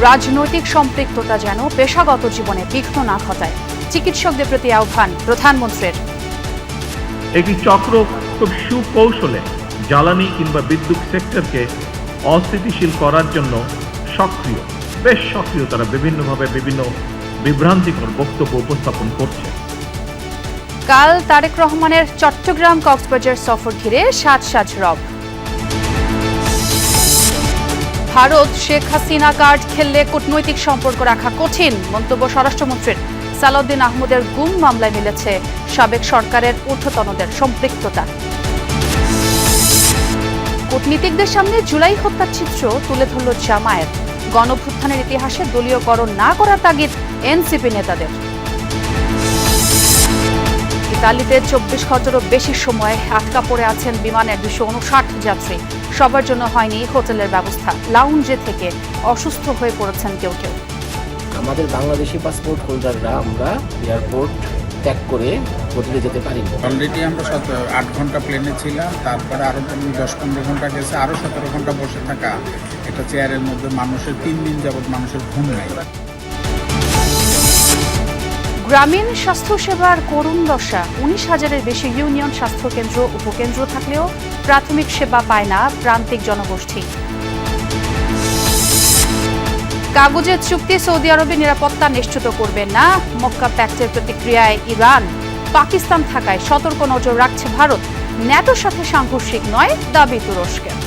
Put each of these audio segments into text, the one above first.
রাজনৈতিক সম্পৃক্ততা যেন পেশাগত জীবনে বিঘ্ন না ঘটায়, চিকিৎসকদের প্রতি আহ্বান প্রধানমন্ত্রীর। একটি চক্র খুব সুকৌশলে জ্বালানি কিংবা বিদ্যুৎ সেক্টরকে অস্থিতিশীল করার জন্য বেশ সক্রিয় তারা বিভিন্নভাবে বিভিন্ন বিভ্রান্তিকর বক্তব্য উপস্থাপন করছে। কাল তারেক রহমানের চট্টগ্রাম কক্সবাজার সফর ঘিরে সাজ রব। ভারত শেখ হাসিনা কার্ড খেললে কূটনৈতিক সম্পর্ক রাখা কঠিন, মন্তব্য স্বরাষ্ট্রমন্ত্রীর। সালাউদ্দিন আহমদের গুম মামলায় মিলেছে সাবেক সরকারের ঊর্ধ্বতনদের সম্পৃক্ততা। কূটনীতিকদের সামনে জুলাই হত্যার চিত্র তুলে ধরল জামায়াত। গণঅভ্যুত্থানের ইতিহাসে দলীয়করণ না করার তাগিদ এনসিপি নেতাদের। ইতালিতে 24 ঘন্টারও বেশি সময় আটকা পড়ে আছেন বিমানের 259 যাত্রী। সবার জন্য হয়নি হোটেলের ব্যবস্থা, লাউঞ্জে থেকে অসুস্থ হয়ে পড়েছেন কেউ। আমাদের বাংলাদেশি পাসপোর্ট হোল্ডাররা আমরা এয়ারপোর্ট ত্যাগ করে হোটেলে যেতে পারি। অলরেডি আমরা 8 ঘন্টা প্লেনে ছিলাম, তারপরে আরও 10-15 ঘন্টা গেছে, আরও 17 ঘন্টা বসে থাকা একটা চেয়ারের মধ্যে মানুষের 3 দিন যাবৎ মানুষের ঘুম নাই। গ্রামীণ স্বাস্থ্যসেবার করুণ দশা। 19,000-এর বেশি ইউনিয়ন স্বাস্থ্যকেন্দ্র উপকেন্দ্র থাকলেও প্রাথমিক সেবা পায় না প্রান্তিক জনগোষ্ঠী। কাগজের চুক্তি সৌদি আরবে নিরাপত্তা নিশ্চিত করবে না, মক্কা প্যাক্টের প্রতিক্রিয়ায় ইরান। পাকিস্তান থাকায় সতর্ক নজর রাখছে ভারত। ন্যাটোর সাথে সাংঘর্ষিক নয় দাবি তুরস্কের।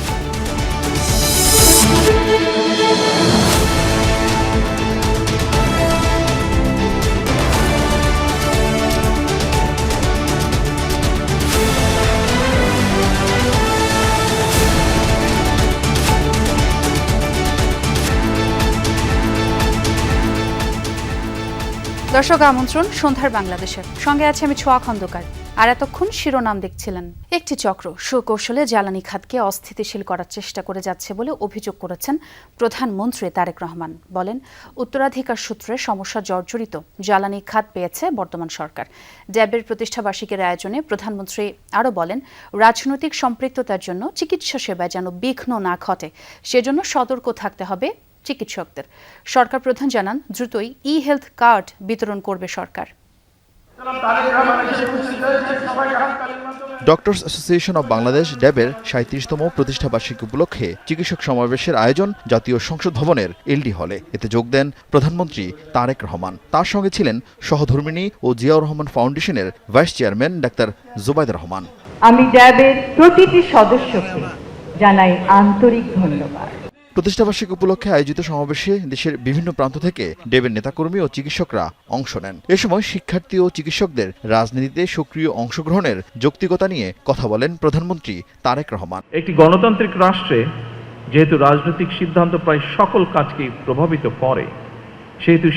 দর্শক আমন্ত্রণ সন্ধ্যার বাংলাদেশের সঙ্গে আছে আমি ছোয়া খন্দকার। আর এতক্ষণ শিরোনাম দেখছিলেন। একটি চক্র সুকৌশলে জ্বালানি খাতকে অস্থিতিশীল করার চেষ্টা করে যাচ্ছে বলে অভিযোগ করেছেন প্রধানমন্ত্রী তারেক রহমান। বলেন, উত্তরাধিকার সূত্রে সমস্যা জর্জরিত জ্বালানি খাত পেয়েছে বর্তমান সরকার। ড্যাবের প্রতিষ্ঠাবার্ষিকীর আয়োজনে প্রধানমন্ত্রী আরও বলেন, রাজনৈতিক সম্পৃক্ততার জন্য চিকিৎসা সেবায় যেন বিঘ্ন না ঘটে, সেজন্য সতর্ক থাকতে হবে চিকিৎসকদের। সরকার প্রধান জানান, দ্রুতই ই-হেলথ কার্ড বিতরণ করবে সরকার। ডক্টরস অ্যাসোসিয়েশন অব বাংলাদেশ ড্যাবের 37তম প্রতিষ্ঠাবার্ষিকী উপলক্ষে চিকিৎসক সমাবেশের আয়োজন জাতীয় সংসদ ভবনের এলডি হলে। এতে যোগ দেন প্রধানমন্ত্রী তারেক রহমান। তার সঙ্গে ছিলেন সহধর্মিণী ও জিয়াউর রহমান ফাউন্ডেশনের vice chairman doctor Zubaida Rahman. আমি ড্যাবের প্রতিটি সদস্যকে জানাই আন্তরিক ধন্যবাদ। প্রতিষ্ঠাবার্ষিকী উপলক্ষে আয়োজিত সমাবেশে দেশের বিভিন্ন প্রান্ত থেকে ড্যাবের নেতাকর্মী ও চিকিৎসকরা অংশ নেন। এ সময় শিক্ষার্থী ও চিকিৎসকদের রাজনীতিতে সক্রিয় অংশগ্রহণের যৌক্তিকতা নিয়ে কথা বলেন প্রধানমন্ত্রী তারেক রহমান। একটি গণতান্ত্রিক রাষ্ট্রে যেহেতু রাজনৈতিক সিদ্ধান্ত প্রায় সকল কাজকেই প্রভাবিত করে, সেহেতু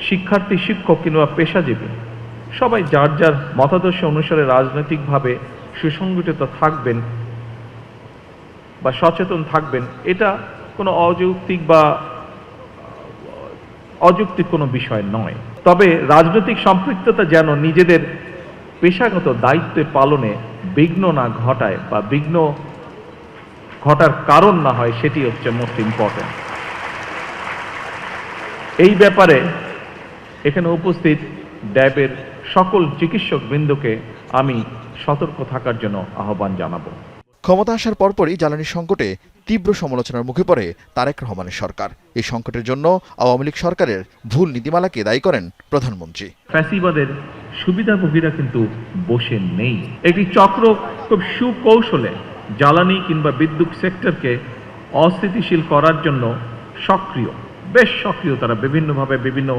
শিক্ষার্থী, শিক্ষক কিংবা পেশাজীবী সবাই যার যার মতাদর্শ অনুসারে রাজনৈতিকভাবে সুসংগঠিত থাকবেন বা সচেতন থাকবেন, এটা কোনো অযৌক্তিক কোনো বিষয় নয়। তবে রাজনৈতিক সম্পৃক্ততা যেন নিজেদের পেশাগত দায়িত্ব পালনে বিঘ্ন না ঘটায় বা বিঘ্ন ঘটার কারণ না হয়, সেটি হচ্ছে মোস্ট ইম্পর্টেন্ট। এই ব্যাপারে এখানে উপস্থিত ড্যাবের সকল চিকিৎসক বৃন্দকে আমি সতর্ক থাকার জন্য আহ্বান জানাবো। ক্ষমতা আসার পরপরই জ্বালানি সংকটে তীব্র সমালোচনার মুখে পড়ে তারেক রহমানের সরকার। এই সংকটের জন্য আওয়ামী লীগ সরকারের ভুল নীতিমালাকে দায়ী করেন প্রধানমন্ত্রী। ফ্যাসিবাদের সুবিধাভোগীরা কিন্তু বসে নেই। একটি চক্র খুব সুকৌশলে জ্বালানি কিংবা বিদ্যুৎ সেক্টরকে অস্থিতিশীল করার জন্য বেশ সক্রিয় তারা বিভিন্নভাবে বিভিন্ন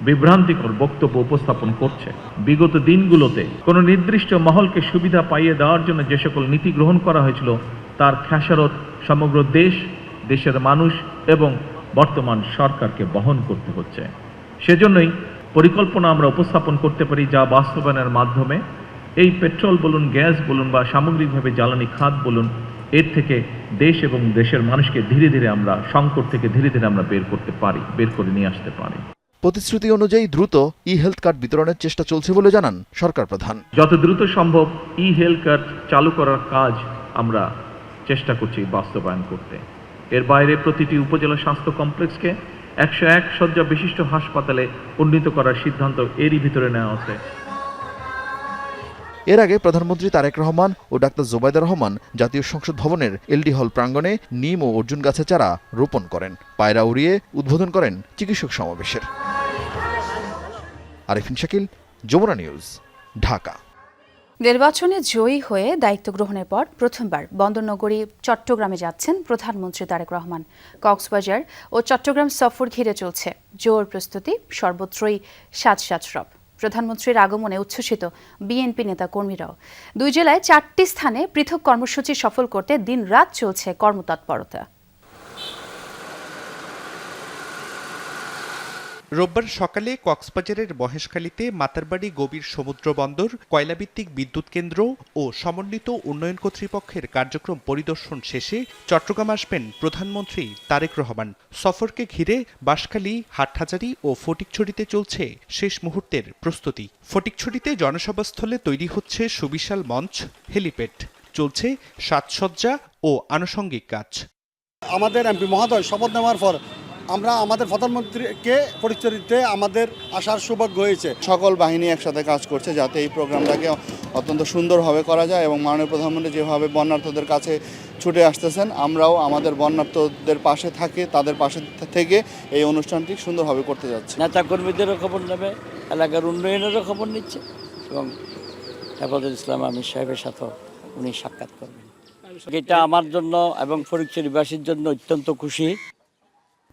বিভ্রান্তিকর বক্তব্য উপস্থাপন করছে। বিগত দিনগুলোতে কোনো নির্দিষ্ট মহলকে সুবিধা পাইয়ে দেওয়ার জন্য যে সকল নীতি গ্রহণ করা হয়েছিল, তার খেসারত সমগ্র দেশের মানুষ এবং বর্তমান সরকারকে বহন করতে হচ্ছে। সেজন্যই পরিকল্পনা আমরা উপস্থাপন করতে পারি, যা বাস্তবায়নের মাধ্যমে এই পেট্রোল বলুন, গ্যাস বলুন বা সামগ্রিকভাবে জ্বালানি খাত বলুন, এর থেকে দেশ এবং দেশের মানুষকে ধীরে ধীরে আমরা সংকট থেকে আমরা বের করে নিয়ে আসতে পারি। প্রতিশ্রুতি অনুযায়ী দ্রুত ই হেলথ কার্ড বিতরণের চেষ্টা চলছে বলে জানান সরকার প্রধান। যত দ্রুত সম্ভব ই হেলথ কার্ড চালু করার কাজ আমরা চেষ্টা করছি বাস্তবায়ন করতে। এর বাইরে প্রতিটি উপজেলা স্বাস্থ্য কমপ্লেক্সকে 101 শয্যা বিশিষ্ট হাসপাতালে উন্নীত করার সিদ্ধান্ত এরই ভিতরে নেওয়া হচ্ছে। এর আগে প্রধানমন্ত্রী তারেক রহমান ও ডাক্তার জোবাইদা রহমান জাতীয় সংসদ ভবনের এলডি হল প্রাঙ্গণে নিম ও অর্জুন গাছের চারা রোপণ করেন। পায়রা উড়িয়ে উদ্বোধন করেন চিকিৎসক সমাবেশের। আরিফিন শাকিল, যমুনা নিউজ, ঢাকা। নির্বাচনে জয়ী হয়ে দায়িত্ব গ্রহণের পর প্রথমবার বন্দরনগরী চট্টগ্রামে যাচ্ছেন প্রধানমন্ত্রী তারেক রহমান। কক্সবাজার ও চট্টগ্রাম সফর ঘিরে চলছে জোর প্রস্তুতি, সর্বত্রই সাজ রব। প্রধানমন্ত্রীর আগমনে উচ্ছ্বসিত বিএনপি নেতা কর্মীরাও। দুই জেলায় 4টি স্থানে পৃথক কর্মসূচি সফল করতে দিনরাত চলছে কর্মতৎপরতা। রোববার সকালে কক্সবাজারের মহেশখালীতে মাতারবাড়ি গভীর সমুদ্র বন্দর, কয়লাভিত্তিক বিদ্যুৎ কেন্দ্র ও সমন্বিত উন্নয়ন কর্তৃপক্ষের কার্যক্রম পরিদর্শন শেষে চট্টগ্রাম আসবেন প্রধানমন্ত্রী তারেক রহমান। সফরকে ঘিরে বাঁশখালী, হাটহাজারী ও ফটিকছড়িতে চলছে শেষ মুহূর্তের প্রস্তুতি। ফটিকছড়িতে জনসভাস্থলে তৈরি হচ্ছে সুবিশাল মঞ্চ, হেলিপ্যাড, চলছে সাজসজ্জা ও আনুষঙ্গিক কাজ। আমাদের এমপি মহোদয় শপথ নেওয়ার পর আমরা আমাদের প্রধানমন্ত্রীকে পরিচয়তে আমাদের আসার সৌভাগ্য হয়েছে। সকল বাহিনী একসাথে কাজ করছে যাতে এই প্রোগ্রামটাকে অত্যন্ত সুন্দরভাবে করা যায় এবং মাননীয় প্রধানমন্ত্রী যেভাবে বন্যার্থদের কাছে ছুটে আসতেছেন, আমরাও আমাদের বন্যার্থদের পাশে থাকি, তাদের পাশে থেকে এই অনুষ্ঠানটি সুন্দরভাবে করতে যাচ্ছি। নেতা কর্মীদেরও খবর নেবে, এলাকার উন্নয়নেরও খবর নিচ্ছে এবং হেফাজতুল ইসলাম আমির সাহেবের সাথেও উনি সাক্ষাৎ করবেন। এটা আমার জন্য এবং ফটিকছড়িবাসীর জন্য অত্যন্ত খুশি।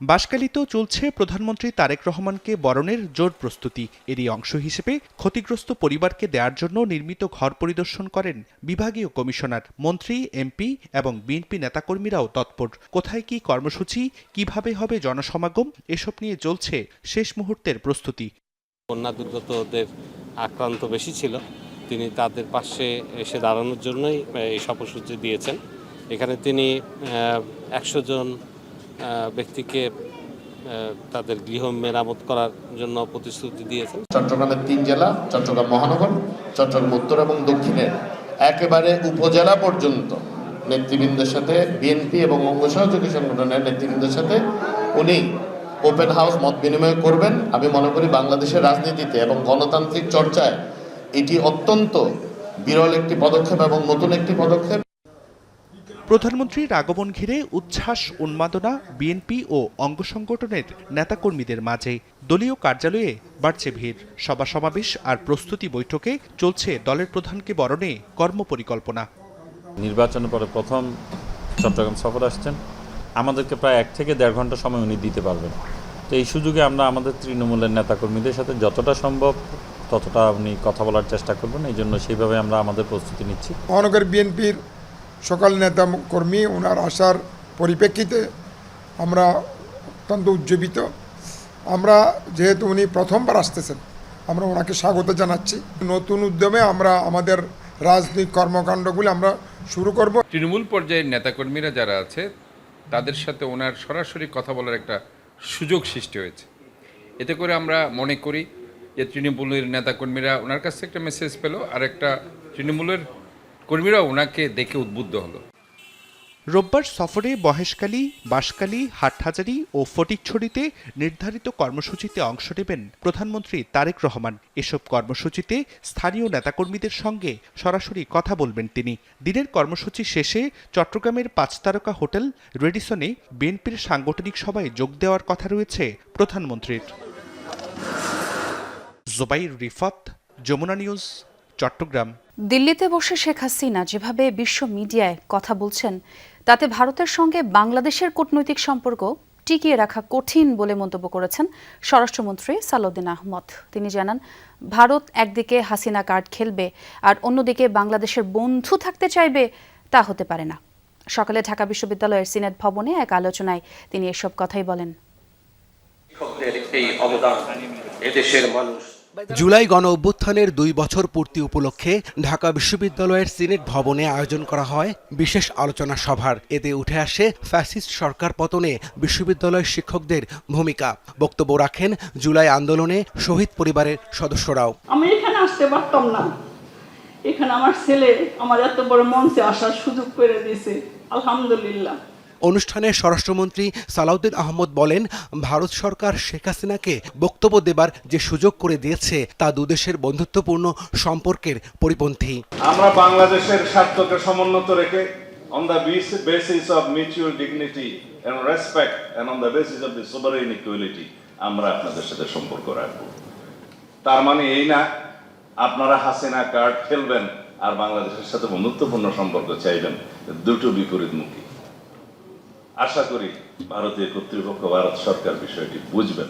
বাঁশখালীতেও চলছে প্রধানমন্ত্রী তারেক রহমানকে বরণের জোর প্রস্তুতি। এরই অংশ হিসেবে ক্ষতিগ্রস্ত পরিবারকে দেওয়ার জন্য নির্মিত ঘর পরিদর্শন করেন বিভাগীয় কমিশনার। মন্ত্রী, এমপি এবং বিএনপি নেতাকর্মীরাও তৎপর। কোথায় কি কর্মসূচি, কিভাবে হবে জনসমাগম, এসব নিয়ে চলছে শেষ মুহূর্তের প্রস্তুতি। বন্যা দুর্গতদের আক্রান্ত বেশি ছিল, তিনি তাদের পাশে এসে দাঁড়ানোর জন্যই এই সফরসূচি দিয়েছেন। এখানে তিনি 100 জন ব্যক্তিকে তাদের গৃহ মেরামত করার জন্য প্রতিশ্রুতি দিয়েছেন। চট্টগ্রামের 3 জেলা, চট্টগ্রাম মহানগর, চট্টগ্রাম উত্তর এবং দক্ষিণের একেবারে উপজেলা পর্যন্ত নেতৃবৃন্দের সাথে, বিএনপি এবং অঙ্গ সহযোগী সংগঠনের নেতৃবৃন্দের সাথে উনি ওপেন হাউস মত বিনিময় করবেন। আমি মনে করি বাংলাদেশের রাজনীতিতে এবং গণতান্ত্রিক চর্চায় এটি অত্যন্ত বিরল একটি পদক্ষেপ এবং নতুন একটি পদক্ষেপ। প্রধানমন্ত্রীর আগমন ঘিরে উচ্ছ্বাস, উন্মাদনা বিএনপি ও অঙ্গ সংগঠনের নেতাকর্মীদের মাঝে। দলীয় কার্যালয়ে বাড়ছে ভিড়। সভা সমাবেশ আর প্রস্তুতি বৈঠকে চলছে দলের প্রধানকে বরণে কর্মপরিকল্পনা। নির্বাচনের পরে প্রথম চট্টগ্রাম সফর আসছেন, আমাদেরকে প্রায় 1 থেকে 1.5 ঘন্টা সময় উনি দিতে পারবেন। তো এই সুযোগে আমরা আমাদের তৃণমূলের নেতাকর্মীদের সাথে যতটা সম্ভব ততটা উনি কথা বলার চেষ্টা করবেন। এই জন্য সেইভাবে আমরা আমাদের প্রস্তুতি নিচ্ছি। মহানগর বিএনপির সকল নেতা কর্মী ওনার আসার পরিপ্রেক্ষিতে আমরা অত্যন্ত উজ্জীবিত। আমরা যেহেতু উনি প্রথমবার আসতেছেন, আমরা ওনাকে স্বাগত জানাচ্ছি। নতুন উদ্যমে আমরা আমাদের রাজনৈতিক কর্মকাণ্ডগুলি আমরা শুরু করব। তৃণমূল পর্যায়ের নেতাকর্মীরা যারা আছে তাদের সাথে ওনার সরাসরি কথা বলার একটা সুযোগ সৃষ্টি হয়েছে। এতে করে আমরা মনে করি যে তৃণমূলের নেতাকর্মীরা ওনার কাছ থেকে একটা মেসেজ পেল, আর একটা তৃণমূলের কর্মীরা ওনাকে দেখে উদ্বুদ্ধ হলো। রোববার সফরে মহেশখালী, বাঁশখালী, হাটহাজারী ও ফটিকছড়িতে নির্ধারিত কর্মসূচিতে অংশ নেবেন প্রধানমন্ত্রী তারেক রহমান। এসব কর্মসূচিতে স্থানীয় নেতাকর্মীদের সঙ্গে সরাসরি কথা বলবেন তিনি। দিনের কর্মসূচি শেষে চট্টগ্রামের 5 তারকা হোটেল রেডিসনে বিএনপির সাংগঠনিক সভায় যোগ দেওয়ার কথা রয়েছে প্রধানমন্ত্রীর। জোবাইর রিফাত, যমুনা নিউজ, চট্টগ্রাম। দিল্লিতে বসে শেখ হাসিনা যেভাবে বিশ্ব মিডিয়ায় কথা বলছেন, তাতে ভারতের সঙ্গে বাংলাদেশের কূটনৈতিক সম্পর্ক টিকিয়ে রাখা কঠিন বলে মন্তব্য করেছেন স্বরাষ্ট্রমন্ত্রী সালাউদ্দিন আহমদ। তিনি জানান, ভারত একদিকে হাসিনা কার্ড খেলবে আর অন্যদিকে বাংলাদেশের বন্ধু থাকতে চাইবে, তা হতে পারে না। সকালে ঢাকা বিশ্ববিদ্যালয়ের সিনেট ভবনে এক আলোচনায় তিনি এসব কথাই বলেন। জুলাই গণ অভ্যুত্থানের 2 বছর পূর্তি উপলক্ষে ঢাকা বিশ্ববিদ্যালয়ের সিনেট ভবনে আয়োজন করা হয় বিশেষ আলোচনা সভার। এতে উঠে আসে ফ্যাসিস্ট সরকার পতনে বিশ্ববিদ্যালয়ের শিক্ষকদের ভূমিকা। বক্তব্য রাখেন জুলাই আন্দোলনে শহীদ পরিবারের সদস্যরাও। আমি এখানে আসতে পারতাম না, এখানে আমার ছেলে আমার এত বড় মঞ্চে আসার সুযোগ করে দিয়েছে, আলহামদুলিল্লাহ। অনুষ্ঠানে স্বরাষ্ট্রমন্ত্রী সালাউদ্দিন আহমদ বলেন, ভারত সরকার শেখ হাসিনাকে বক্তব্য দেবার যে সুযোগ করে দিয়েছে তা দুদেশের বন্ধুত্বপূর্ণ সম্পর্কের পরিপন্থী। আমরা বাংলাদেশের স্বার্থকে সমুন্নত রেখে on the basis of mutual dignity and respect and on the basis of the sovereign equality আমরা আপনাদের সাথে সম্পর্ক রাখবো। তার মানে এই না আপনারা হাসিনা কার্ড খেলবেন আর বাংলাদেশের সাথে বন্ধুত্বপূর্ণ সম্পর্ক চাইবেন, দুটো বিপরীতমুখী। আশা করি ভারতীয় কর্তৃপক্ষ, ভারত সরকার বিষয়টি বুঝবেন।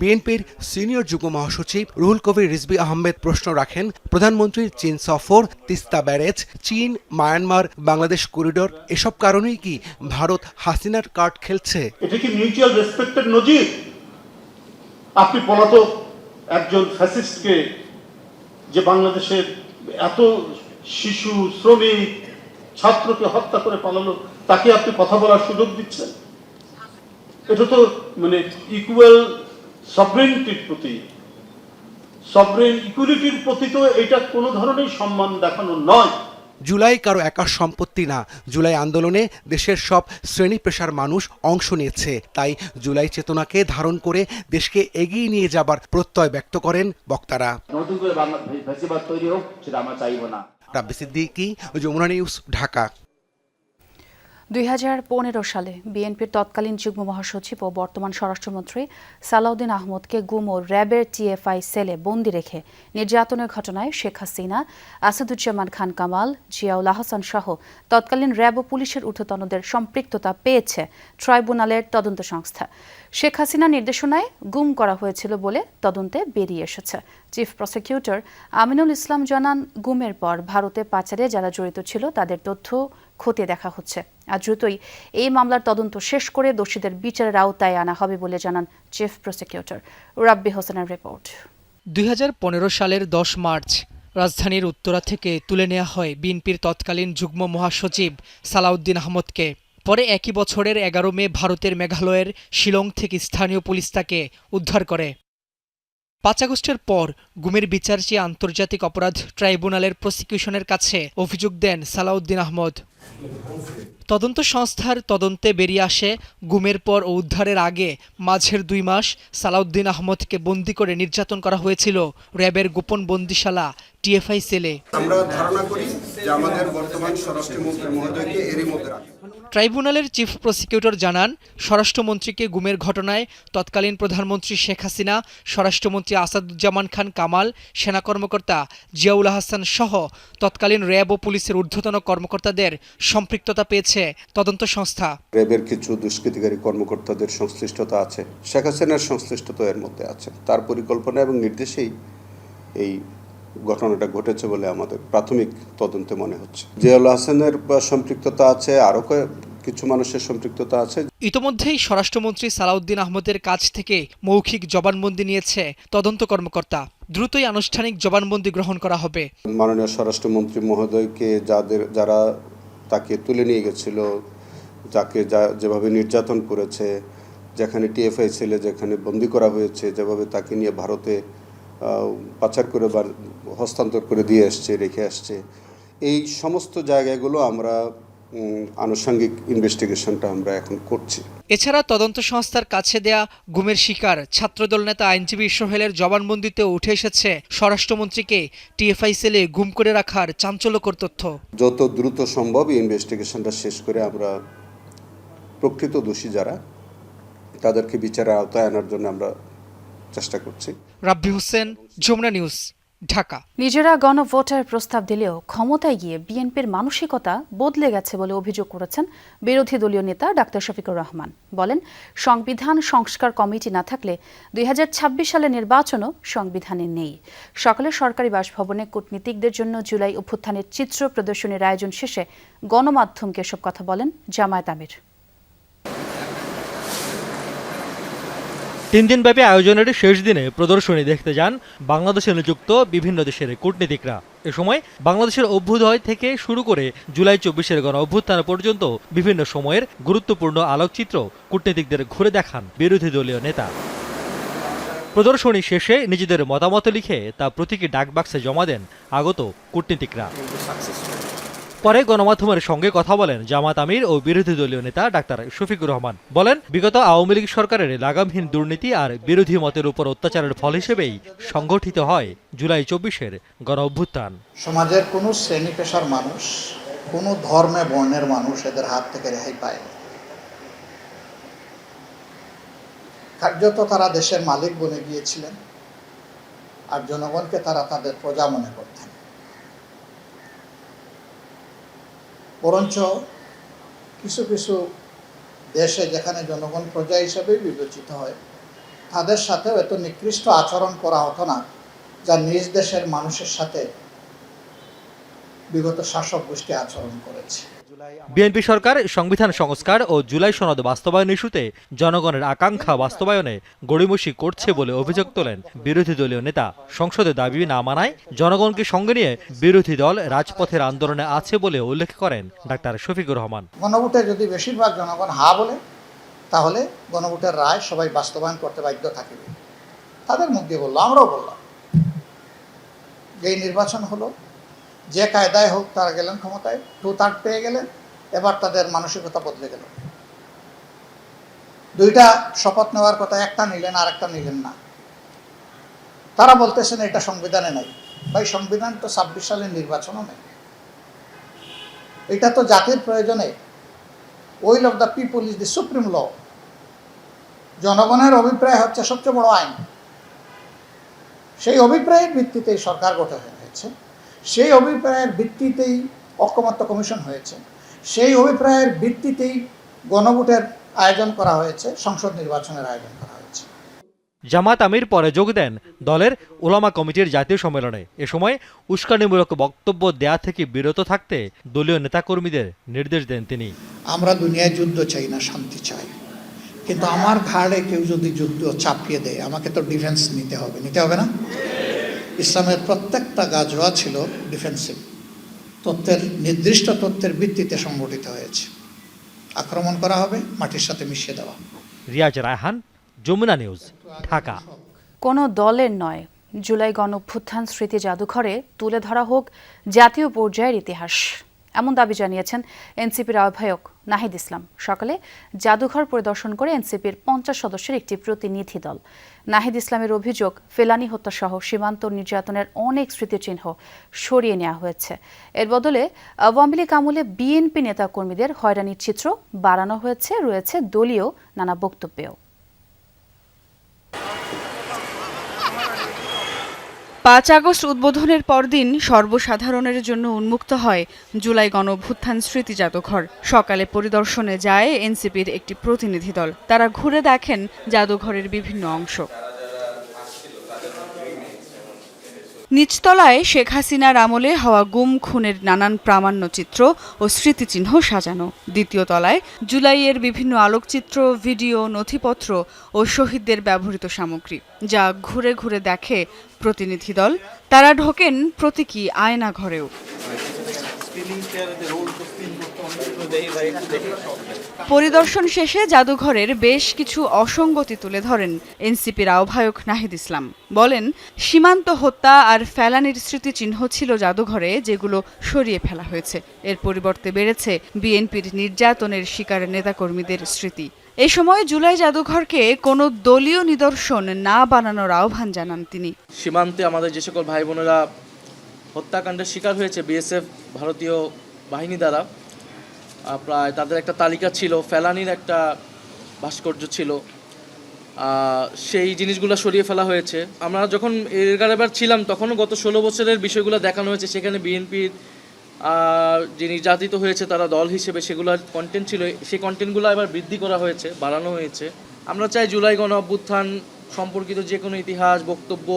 বিএনপির সিনিয়র যুগ্ম মহাসচিব রুহুল কবির রিজভী আহমেদ প্রশ্ন রাখেন, প্রধানমন্ত্রীর চীন সফর, তিস্তা ব্যারেজ, চীন মায়ানমার বাংলাদেশ করিডোর এসব কারণেই কি ভারত হাসিনার কার্ড খেলছে? এটা কি মিউচুয়াল রেসপেক্টের নজির? আপনি পলাতক একজন ফ্যাসিস্টকে, যে বাংলাদেশের এত শিশু, শ্রমিক, ছাত্রকে হত্যা করে পালালো, তাকে আপনি কথা বলার সুযোগ দিচ্ছেন? এটা তো মানে ইকুয়াল সভরেনিটির প্রতি, সভরেন ইকুয়ালিটির প্রতি তো এটা কোনো ধরনের সম্মান দেখানো নয়। জুলাই কারো একার সম্পত্তি না। জুলাই আন্দোলনে দেশের সব শ্রেণী পেশার মানুষ অংশ নিয়েছে। তাই জুলাই চেতনাকে ধারণ করে দেশকে এগিয়ে নিয়ে যাবার প্রত্যয় ব্যক্ত করেন বক্তারা। নতুন করে ফ্যাসিবাদ তৈরি হোক সেটা আমরা চাইব না। রাব্বি সিদ্দিকী, যমুনা নিউজ, ঢাকা। 2015 সালে বিএনপির তৎকালীন যুগ্ম মহাসচিব ও বর্তমান স্বরাষ্ট্রমন্ত্রী সালাউদ্দিন আহমদকে গুম ও র্যাবের টিএফআই সেলে বন্দী রেখে নির্যাতনের ঘটনায় শেখ হাসিনা, আসাদুজ্জামান খান কামাল, জিয়াউল আহসান সহ তৎকালীন র্যাব ও পুলিশের ঊর্ধ্বতনদের সম্পৃক্ততা পেয়েছে ট্রাইব্যুনালের তদন্ত সংস্থা। শেখ হাসিনার নির্দেশনায় গুম করা হয়েছিল বলে তদন্তে বেরিয়ে এসেছে। চিফ প্রসিকিউটর আমিনুল ইসলাম জানান, গুমের পর ভারতে পাচারে যারা জড়িত ছিল তাদের তথ্য খতিয়ে দেখা হচ্ছে। আর দ্রুতই এই মামলার তদন্ত শেষ করে দোষীদের বিচারের আওতায় আনা হবে বলে জানান চিফ প্রসিকিউটর। রাব্বি হোসেনের রিপোর্ট। 2015 সালের 10 মার্চ রাজধানীর উত্তরা থেকে তুলে নেওয়া হয় বিএনপির তৎকালীন যুগ্ম মহাসচিব সালাউদ্দিন আহমদকে। পরে একই বছরের 11 মে ভারতের মেঘালয়ের শিলং থেকে স্থানীয় পুলিশ তাকে উদ্ধার করে। 5 আগস্টের পর গুমের বিচার চেয়ে আন্তর্জাতিক অপরাধ ট্রাইব্যুনালের প্রসিকিউশনের কাছে অভিযোগ দেন সালাউদ্দিন আহমদ। তদন্ত সংস্থার তদন্তে বেরিয়ে আসে, গুমের পর ও উদ্ধারের আগে মাঝের 2 মাস সালাউদ্দিন আহমদকে বন্দী করে নির্যাতন করা হয়েছিল র্যাবের গোপন বন্দিশালা টিএফআই সেলে। আমরা ধারণা করি যে আমাদের বর্তমান স্বরাষ্ট্রমন্ত্রী মহোদয়কে এরই মধ্যে ট্রাইব্যুনালের চিফ প্রসিকিউটর জানান, স্বরাষ্ট্রমন্ত্রীকে গুমের ঘটনায় তৎকালীন প্রধানমন্ত্রী শেখ হাসিনা, স্বরাষ্ট্রমন্ত্রী আসাদুজ্জামান খান কামাল, সেনা কর্মকর্তা জিয়াউল আহসান সহ তৎকালীন র্যাব ও পুলিশের ঊর্ধ্বতন কর্মকর্তাদের সম্পৃক্ততা পেয়েছে তদন্ত সংস্থা। র্যাবের কিছু দুষ্কৃতিকারী কর্মকর্তাদের সংশ্লিষ্টতা আছে, শেখ হাসিনার সংশ্লিষ্টতা এর মধ্যে আছে। তার পরিকল্পনা এবং নির্দেশেই এই ঘটনাটা ঘটেছে বলে আমাদের প্রাথমিক তদন্তে মনে হচ্ছে। জিয়াউল হাসানের সম্পৃক্ততা আছে, আরও কিছু মানুষের সম্পৃক্ততা আছে। ইতোমধ্যেই স্বরাষ্ট্রমন্ত্রী সালাউদ্দিন আহমদের কাছ থেকে মৌখিক জবানবন্দি নিয়েছে তদন্ত কর্মকর্তা। দ্রুতই আনুষ্ঠানিক জবানবন্দি গ্রহণ করা হবে। মাননীয় স্বরাষ্ট্রমন্ত্রী মহোদয়কে যারা তাকে তুলে নিয়ে গেছিল, যাকে যেভাবে নির্যাতন করেছে, যেখানে টিএফআই সেলে যেখানে বন্দি করা হয়েছে, যেভাবে তাকে নিয়ে ভারতে পাচার করে বা হস্তান্তর করে দিয়ে আসছে, রেখে আসছে, এই সমস্ত জায়গাগুলো আমরা আনুষঙ্গিক ইনভেস্টিগেশনটা আমরা এখন করছি। এছাড়া তদন্ত সংস্থার কাছে দেয়া গুমের শিকার ছাত্রদল নেতা আইনজীবী সোহেলের জবানবন্দিতেও উঠে এসেছে স্বরাষ্ট্রমন্ত্রীকে টিএফআই সেলে গুম করে রাখার চাঞ্চল্যকর তথ্য। যত দ্রুত সম্ভব ইনভেস্টিগেশনটা শেষ করে আমরা প্রকৃত দোষী যারা তাদেরকে বিচারের আওতায় আনার জন্য আমরা চেষ্টা করছি। রাব্বি হোসেন, যমুনা নিউজ, ঢাকা। নিজেরা গণভোটের প্রস্তাব দিলেও ক্ষমতায় গিয়ে বিএনপির মানসিকতা বদলে গেছে বলে অভিযোগ করেছেন বিরোধী দলীয় নেতা ডাক্তার শফিকুর রহমান। বলেন, সংবিধান সংস্কার কমিটি না থাকলে 2026 সালের নির্বাচনও সংবিধানে নেই। সকালে সরকারি বাসভবনে কূটনীতিকদের জন্য জুলাই অভ্যুত্থানের চিত্র প্রদর্শনীর আয়োজন শেষে গণমাধ্যমকে এসব কথা বলেন জামায়াত আমির। 3 দিনব্যাপী আয়োজনের শেষ দিনে প্রদর্শনী দেখতে যান বাংলাদেশে নিযুক্ত বিভিন্ন দেশের কূটনীতিকরা। এ সময় বাংলাদেশের অভ্যুদয় থেকে শুরু করে জুলাই 24-এর গণ অভ্যুত্থান পর্যন্ত বিভিন্ন সময়ের গুরুত্বপূর্ণ আলোকচিত্র কূটনীতিকদের ঘুরে দেখান বিরোধী দলীয় নেতা। প্রদর্শনী শেষে নিজেদের মতামত লিখে তা প্রতীকী ডাকবাক্সে জমা দেন আগত কূটনীতিকরা। পরে গণমাধ্যমের সঙ্গে কথা বলেন জামাত আমির ও বিরোধী দলীয় নেতা ডাক্তার শফিকুর রহমান। বলেন, বিগত আওয়ামী লীগ সরকারের লাগামহীন দুর্নীতি আর বিরোধী মতের উপর অত্যাচারের ফল হিসেবেই সংগঠিত হয় জুলাই 24-এর গণঅভ্যুত্থান। সমাজের কোনো শ্রেণী পেশার মানুষ, কোনো ধর্মে বর্ণের মানুষ এদের হাত থেকে রেহাই পায়। কার্যত তারা দেশের মালিক বনে গিয়েছিলেন আর জনগণকে তারা তাদের প্রজা মনে করতেন। বরঞ্চ কিছু কিছু দেশে যেখানে জনগণ প্রজা হিসেবেই বিবেচিত হয়, তাদের সাথেও এত নিকৃষ্ট আচরণ করা হতো না যা নিজ দেশের মানুষের সাথে বিগত শাসক গোষ্ঠী আচরণ করেছে। বিএনপি সরকার সংবিধান সংস্কার ও জুলাই সনদ বাস্তবায়ন ইস্যুতে জনগণের আকাঙ্ক্ষা বাস্তবায়নে গড়িমসি করছে বলে অভিযোগ তোলেন বিরোধী দলীয় নেতা। সংসদে দাবি না মানায় জনগণকে সঙ্গে নিয়ে বিরোধী দল রাজপথের আন্দোলনে আছে বলে উল্লেখ করেন ডাক্তার শফিকুর রহমান। গণভোটে যদি বেশিরভাগ জনগণ হা বলে, তাহলে গণভোটের রায় সবাই বাস্তবায়ন করতে বাধ্য থাকবে। তাদের মুখ দিয়ে বললো, আমরাও বললাম, যেই নির্বাচন হলো, যে কায়দায় হোক তারা গেলেন ক্ষমতায়, 2/3 পেয়ে গেলেন, এবার তাদের মানসিকতা বদলে গেল। দুইটা শপথ নেওয়ার কথা, একটা নিলেন আর একটা নিলেন না। তারা বলতেছেন এটা সংবিধানে নাই। ভাই, সংবিধান তো 26 সালের নির্বাচনও নেই। এটা তো জাতির প্রয়োজনে, will of the people is the supreme law. জনগণের অভিপ্রায় হচ্ছে সবচেয়ে বড় আইন। সেই অভিপ্রায়ের ভিত্তিতেই সরকার গঠন হয়েছে, সেই অভিপ্রায়ের ভিত্তিতেই ঐকমত্য কমিশন হয়েছে, সেই অভিপ্রায়ের ভিত্তিতেই গণভোটের আয়োজন করা হয়েছে, সংসদ নির্বাচনের আয়োজন করা হয়েছে। জামাত আমির পরে যোগ দেন দলের উলামা কমিটির জাতীয় সম্মেলনে। এ সময় উস্কানিমূলক বক্তব্য দেয়া থেকে বিরত থাকতে দলীয় নেতাকর্মীদের নির্দেশ দেন তিনি। আমরা দুনিয়ায় যুদ্ধ চাই না, শান্তি চাই। কিন্তু আমার ঘাড়ে কেউ যদি যুদ্ধ চাপিয়ে দেয়, আমাকে তো ডিফেন্স নিতে হবে না? ইসলামের প্রত্যেকটা গাজওয়া ছিল ডিফেন্সিভ, নির্দিষ্ট তথ্যের ভিত্তিতে সংগঠিত হয়েছে। আক্রমণ করা হবে, মাটির সাথে মিশিয়ে দেওয়া। রিয়াজ রায়হান, যমুনা নিউজ, ঢাকা। কোনো দলের নয়, জুলাই গণঅভ্যুত্থান স্মৃতি জাদুঘরে তুলে ধরা হোক জাতীয় পর্যায়ের ইতিহাস, এমন দাবি জানিয়েছেন এনসিপির আহ্বায়ক নাহিদ ইসলাম। সকালে জাদুঘর পরিদর্শন করে এনসিপির 50 সদস্যের একটি প্রতিনিধি দল। নাহিদ ইসলামের অভিযোগ, ফেলানি হত্যাসহ সীমান্ত নির্যাতনের অনেক স্মৃতিচিহ্ন সরিয়ে নেওয়া হয়েছে। এর বদলে আওয়ামী লীগ আমলে বিএনপি নেতাকর্মীদের হয়রানির চিত্র বাড়ানো হয়েছে, রয়েছে দলীয় নানা বক্তব্যেও। 5 আগস্ট উদ্বোধনের পরদিন সর্বসাধারণের জন্য উন্মুক্ত হয় জুলাই গণঅভ্যুত্থান স্মৃতি জাদুঘর। সকালে পরিদর্শনে যায় এনসিপির একটি প্রতিনিধি দল। তারা ঘুরে দেখেন জাদুঘরের বিভিন্ন অংশ। নিচতলায় শেখ হাসিনার আমলে হওয়া গুম খুনের নানান প্রামাণ্যচিত্র ও স্মৃতিচিহ্ন সাজানো। দ্বিতীয় তলায় জুলাইয়ের বিভিন্ন আলোকচিত্র, ভিডিও, নথিপত্র ও শহীদদের ব্যবহৃত সামগ্রী, যা ঘুরে ঘুরে দেখে প্রতিনিধি দল। তারা ঢোকেন প্রতীকী আয়না ঘরেও। পরিদর্শন শেষে জাদুঘরের বেশ কিছু অসঙ্গতি তুলে ধরেন এনসিপির আহ্বায়ক নাহিদ ইসলাম। বলেন, সীমান্ত হত্যা আর ফেলানির স্মৃতিচিহ্ন ছিল জাদুঘরে, যেগুলো সরিয়ে ফেলা হয়েছে। এর পরিবর্তে বেড়েছে বিএনপির নির্যাতনের শিকার নেতাকর্মীদের স্মৃতি। এ সময় জুলাই জাদুঘরকে কোনো দলীয় নিদর্শন না বানানোর আহ্বান জানান তিনি। সীমান্তে আমাদের যে সকল ভাই বোনেরা হত্যাকাণ্ডের শিকার হয়েছে বিএসএফ ভারতীয় বাহিনী দ্বারা, প্রায় তাদের একটা তালিকা ছিল, ফেলানির একটা ভাস্কর্য ছিল, সেই জিনিসগুলো সরিয়ে ফেলা হয়েছে। আমরা যখন এবার ছিলাম তখনও গত 16 বছরের বিষয়গুলো দেখানো হয়েছে। সেখানে বিএনপির যে নির্যাতিত হয়েছে তারা দল হিসেবে সেগুলোর কন্টেন্ট ছিল, সেই কন্টেন্টগুলো এবার বৃদ্ধি করা হয়েছে, বাড়ানো হয়েছে। আমরা চাই জুলাই গণ অভ্যুত্থান সম্পর্কিত যে কোনো ইতিহাস, বক্তব্য,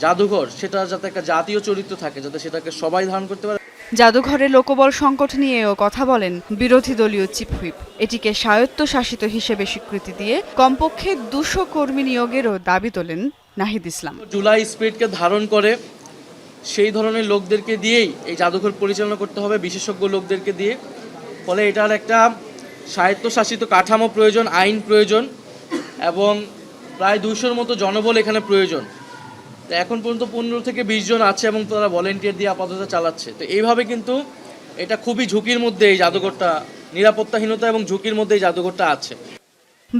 জাদুঘর, সেটা যাতে একটা জাতীয় চরিত্র থাকে, যাতে সেটাকে সবাই ধারণ করতে পারে। জাদুঘরে লোকবল সংকট নিয়েও কথা বলেন বিরোধী দলীয় চিফ হুইপ। এটিকে স্বায়ত্তশাসিত হিসেবে স্বীকৃতি দিয়ে কমপক্ষে 200 কর্মী নিয়োগেরও দাবি তোলেন নাহিদ ইসলাম। জুলাই স্পিরিটকে ধারণ করে সেই ধরনের লোকদেরকে দিয়েই এই জাদুঘর পরিচালনা করতে হবে, বিশেষজ্ঞ লোকদেরকে দিয়ে। ফলে এটার একটা স্বায়ত্তশাসিত কাঠামো প্রয়োজন, আইন প্রয়োজন, এবং প্রায় 200-র মতো জনবল এখানে প্রয়োজন। এখন পর্যন্ত 15 থেকে 20 জন আছে এবং তারা ভলেন্টিয়ার দিয়ে আপাতত চালাচ্ছে। তো এইভাবে কিন্তু এটা খুবই ঝুঁকির মধ্যে এই জাদুঘরটা, নিরাপত্তাহীনতা এবং ঝুঁকির মধ্যে এই জাদুঘরটা আছে।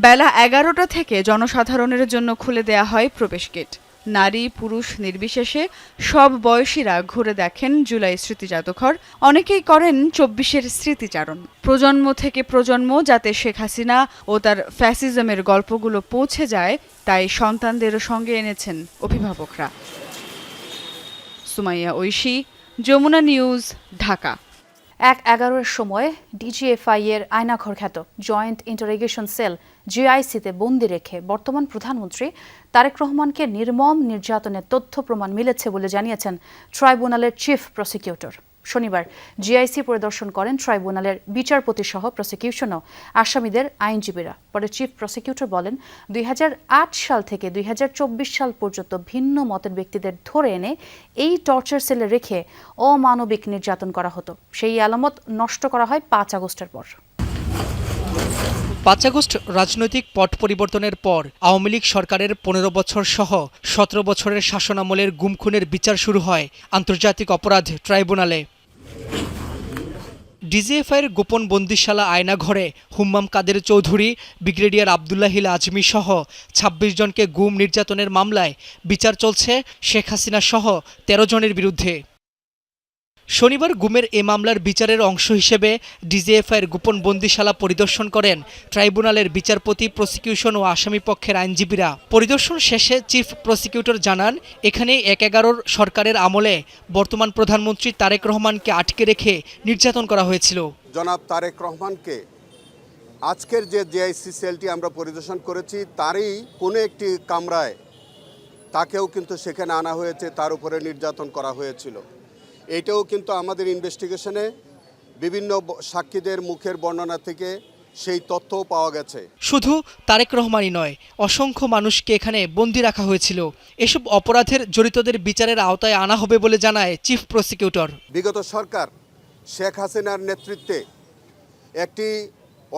বেলা 11টা থেকে জনসাধারণের জন্য খুলে দেয়া হয় প্রবেশ গেট। নারী পুরুষ নির্বিশেষে সব বয়সীরা ঘুরে দেখেন জুলাই স্মৃতি জাদুঘর। অনেকেই করেন 24-এর স্মৃতিচারণ। প্রজন্ম থেকে প্রজন্ম যাতে শেখ হাসিনা ও তার ফ্যাসিজমের গল্পগুলো পৌঁছে যায়, তাই সন্তানদেরও সঙ্গে এনেছেন অভিভাবকরা। সুমাইয়া ঐশী, যমুনা নিউজ, ঢাকা। 1/11-এর সময় ডিজিএফআই এর আয়নাঘর খ্যাত জয়েন্ট ইন্টারোগেশন সেল জিআইসিতে বন্দি রেখে বর্তমান প্রধানমন্ত্রী তারেক রহমানকে নির্মম নির্যাতনের তথ্য প্রমাণ মিলেছে বলে জানিয়েছেন ট্রাইব্যুনালের চিফ প্রসিকিউটর। শনিবার জিআইসি পরিদর্শন করেন ট্রাইব্যুনালের বিচারপতি সহ প্রসিকিউশন ও আসামিদের আইনজীবীরা। পরে চিফ প্রসিকিউটর বলেন, 2008 সাল থেকে 2024 সাল পর্যন্ত ভিন্ন মতের ব্যক্তিদের ধরে এনে এই টর্চার সেলে রেখে অমানবিক নির্যাতন করা হতো। সেই আলামত নষ্ট করা হয় 5 আগস্টের পর। 5 আগস্ট রাজনৈতিক পট পরিবর্তনের পর আওয়ামী লীগ সরকারের 15 বছর সহ 17 বছরের শাসনামলের গুম-খুনের বিচার শুরু হয় আন্তর্জাতিক অপরাধ ট্রাইব্যুনালে। ডিজিএফআইয়ের গোপন বন্দিশালা আয়নাঘরে হুম্মাম কাদের চৌধুরী, ব্রিগেডিয়ার আবদুল্লাহিল আজমি সহ 26 জনকে গুম নির্যাতনের মামলায় বিচার চলছে শেখ হাসিনা সহ 13 জনের বিরুদ্ধে। শনিবার গুমের এ মামলার বিচারের অংশ হিসেবে ডিজিএফআইয়ের গোপন বন্দিশালা পরিদর্শন করেন ট্রাইব্যুনালের বিচারপতি, প্রসিকিউশন ও আসামি পক্ষের আইনজীবীরা। পরিদর্শন শেষে চিফ প্রসিকিউটর জানান, এখানে 1/11 সরকারের আমলে বর্তমান প্রধানমন্ত্রী তারেক রহমানকে আটকে রেখে নির্যাতন করা হয়েছিল। জনাব তারেক রহমানকে আজকের যে জিআইসি সেলটি আমরা পরিদর্শন করেছি, তারই কোনো একটি কামরায় তাকেও কিন্তু সেখানে আনা হয়েছে, তার উপরে নির্যাতন করা হয়েছিল। এটাও কিন্তু আমাদের ইনভেস্টিগেশনে বিভিন্ন সাক্ষীদের মুখের বর্ণনা থেকে সেই তথ্যও পাওয়া গেছে। শুধু তারেক রহমানই নয়, অসংখ্য মানুষকে এখানে বন্দী রাখা হয়েছিল। এসব অপরাধের জড়িতদের বিচারের আওতায় আনা হবে বলে জানায় চিফ প্রসিকিউটর। বিগত সরকার শেখ হাসিনার নেতৃত্বে একটি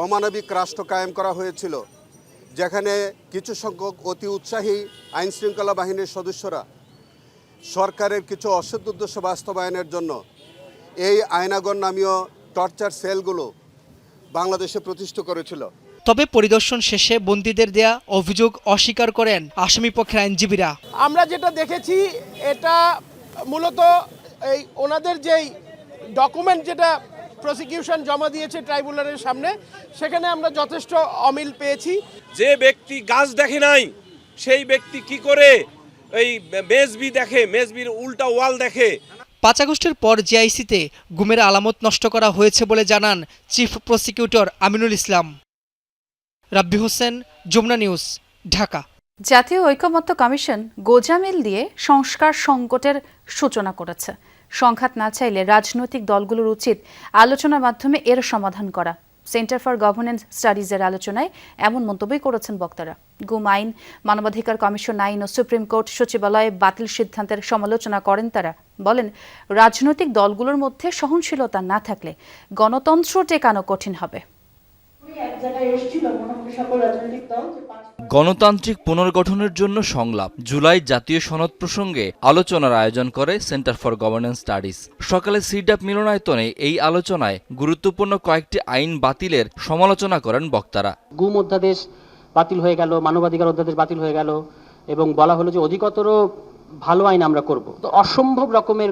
অমানবিক রাষ্ট্র কায়েম করা হয়েছিল, যেখানে কিছু সংখ্যক অতি উৎসাহী আইনশৃঙ্খলা বাহিনীর সদস্যরা সরকারের কিছু অসৎ উদ্দেশ্য বাস্তবায়নের জন্য এই আয়নাগর নামীয় টর্চার সেলগুলো বাংলাদেশে প্রতিষ্ঠা করেছিল। তবে পরিদর্শন শেষে বন্দীদের দেয়া অভিযোগ অস্বীকার করেন আসামি পক্ষের আইনজীবীরা। আমরা যেটা দেখেছি, এটা মূলত এই ওনাদের যেই ডকুমেন্ট যেটা প্রসিকিউশন জমা দিয়েছে ট্রাইব্যুনালের সামনে, সেখানে আমরা যথেষ্ট অমিল পেয়েছি। যে ব্যক্তি গাছ দেখে নাই সেই ব্যক্তি কি করে এই মেজবি দেখে, মেজবির উল্টা ওয়াল দেখে। 5 আগস্টের পর জিআইসিতে গুমের আলামত নষ্ট করা হয়েছে বলে জানান চিফ প্রসিকিউটর আমিনুল ইসলাম। রাব্বি হোসেন, যমুনা নিউজ, ঢাকা। জাতীয় ঐকমত্য কমিশন গোজামিল দিয়ে সংস্কার সংকটের সূচনা করেছে। সংঘাত না চাইলে রাজনৈতিক দলগুলোর উচিত আলোচনার মাধ্যমে এর সমাধান করা। সেন্টার ফর গভর্নেন্স স্টাডিজের আলোচনায় এমন মন্তব্যই করেছেন বক্তারা। গুম আইন, মানবাধিকার কমিশন আইন ও সুপ্রিম কোর্ট সচিবালয়ে বাতিল সিদ্ধান্তের সমালোচনা করেন তারা। বলেন, রাজনৈতিক দলগুলোর মধ্যে সহনশীলতা না থাকলে গণতন্ত্র টেকানো কঠিন হবে। গণতান্ত্রিক পুনর্গঠনের জন্য সংলাপ। জুলাই জাতীয় সনদ প্রসঙ্গে আলোচনার আয়োজন করে সেন্টার ফর গভর্নেন্স স্টাডিজ। সকালে সিডাপ মিলনায়তনে এই আলোচনায় গুরুত্বপূর্ণ কয়েকটি আইন বাতিলের সমালোচনা করেন বক্তারা। গুম অধ্যাদেশ বাতিল হয়ে গেল, মানবাধিকার অধ্যাদেশ বাতিল হয়ে গেল, এবং বলা হলো যে অধিকতর ভালো আইন আমরা করব। তো অসম্ভব রকমের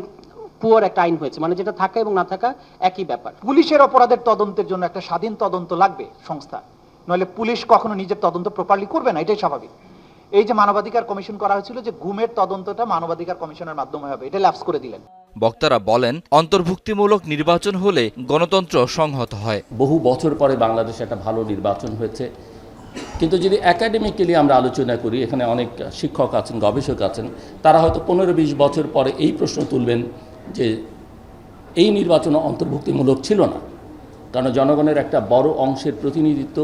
পুয়ার একটা আইন হয়েছে, মানে যেটা থাকা এবং না থাকা একই ব্যাপার। পুলিশের অপরাধের তদন্তের জন্য একটা স্বাধীন তদন্ত লাগবে সংস্থা, নইলে পুলিশ কখনো নিজের তদন্ত প্রপারলি করবে না, এটাই স্বাভাবিক। এই যে মানবাধিকার কমিশন করা হয়েছিল, যে গুমের তদন্তটা মানবাধিকার কমিশনের মাধ্যমে হবে, এটা ল্যাপস করে দিলেন। বক্তারা বলেন, অন্তর্ভুক্তিমূলক নির্বাচন হলে গণতন্ত্র সংহত হয়। বহু বছর পরে বাংলাদেশে একটা ভালো নির্বাচন হয়েছে, কিন্তু যদি একাডেমিক্যালি আমরা আলোচনা করি, এখানে অনেক শিক্ষক আছেন, গবেষক আছেন, তারা হয়তো 15-20 বছর পরে এই প্রশ্ন তুলবেন যে এই নির্বাচন অন্তর্ভুক্তিমূলক ছিল না, কারণ জনগণের একটা বড় অংশের প্রতিনিধিত্ব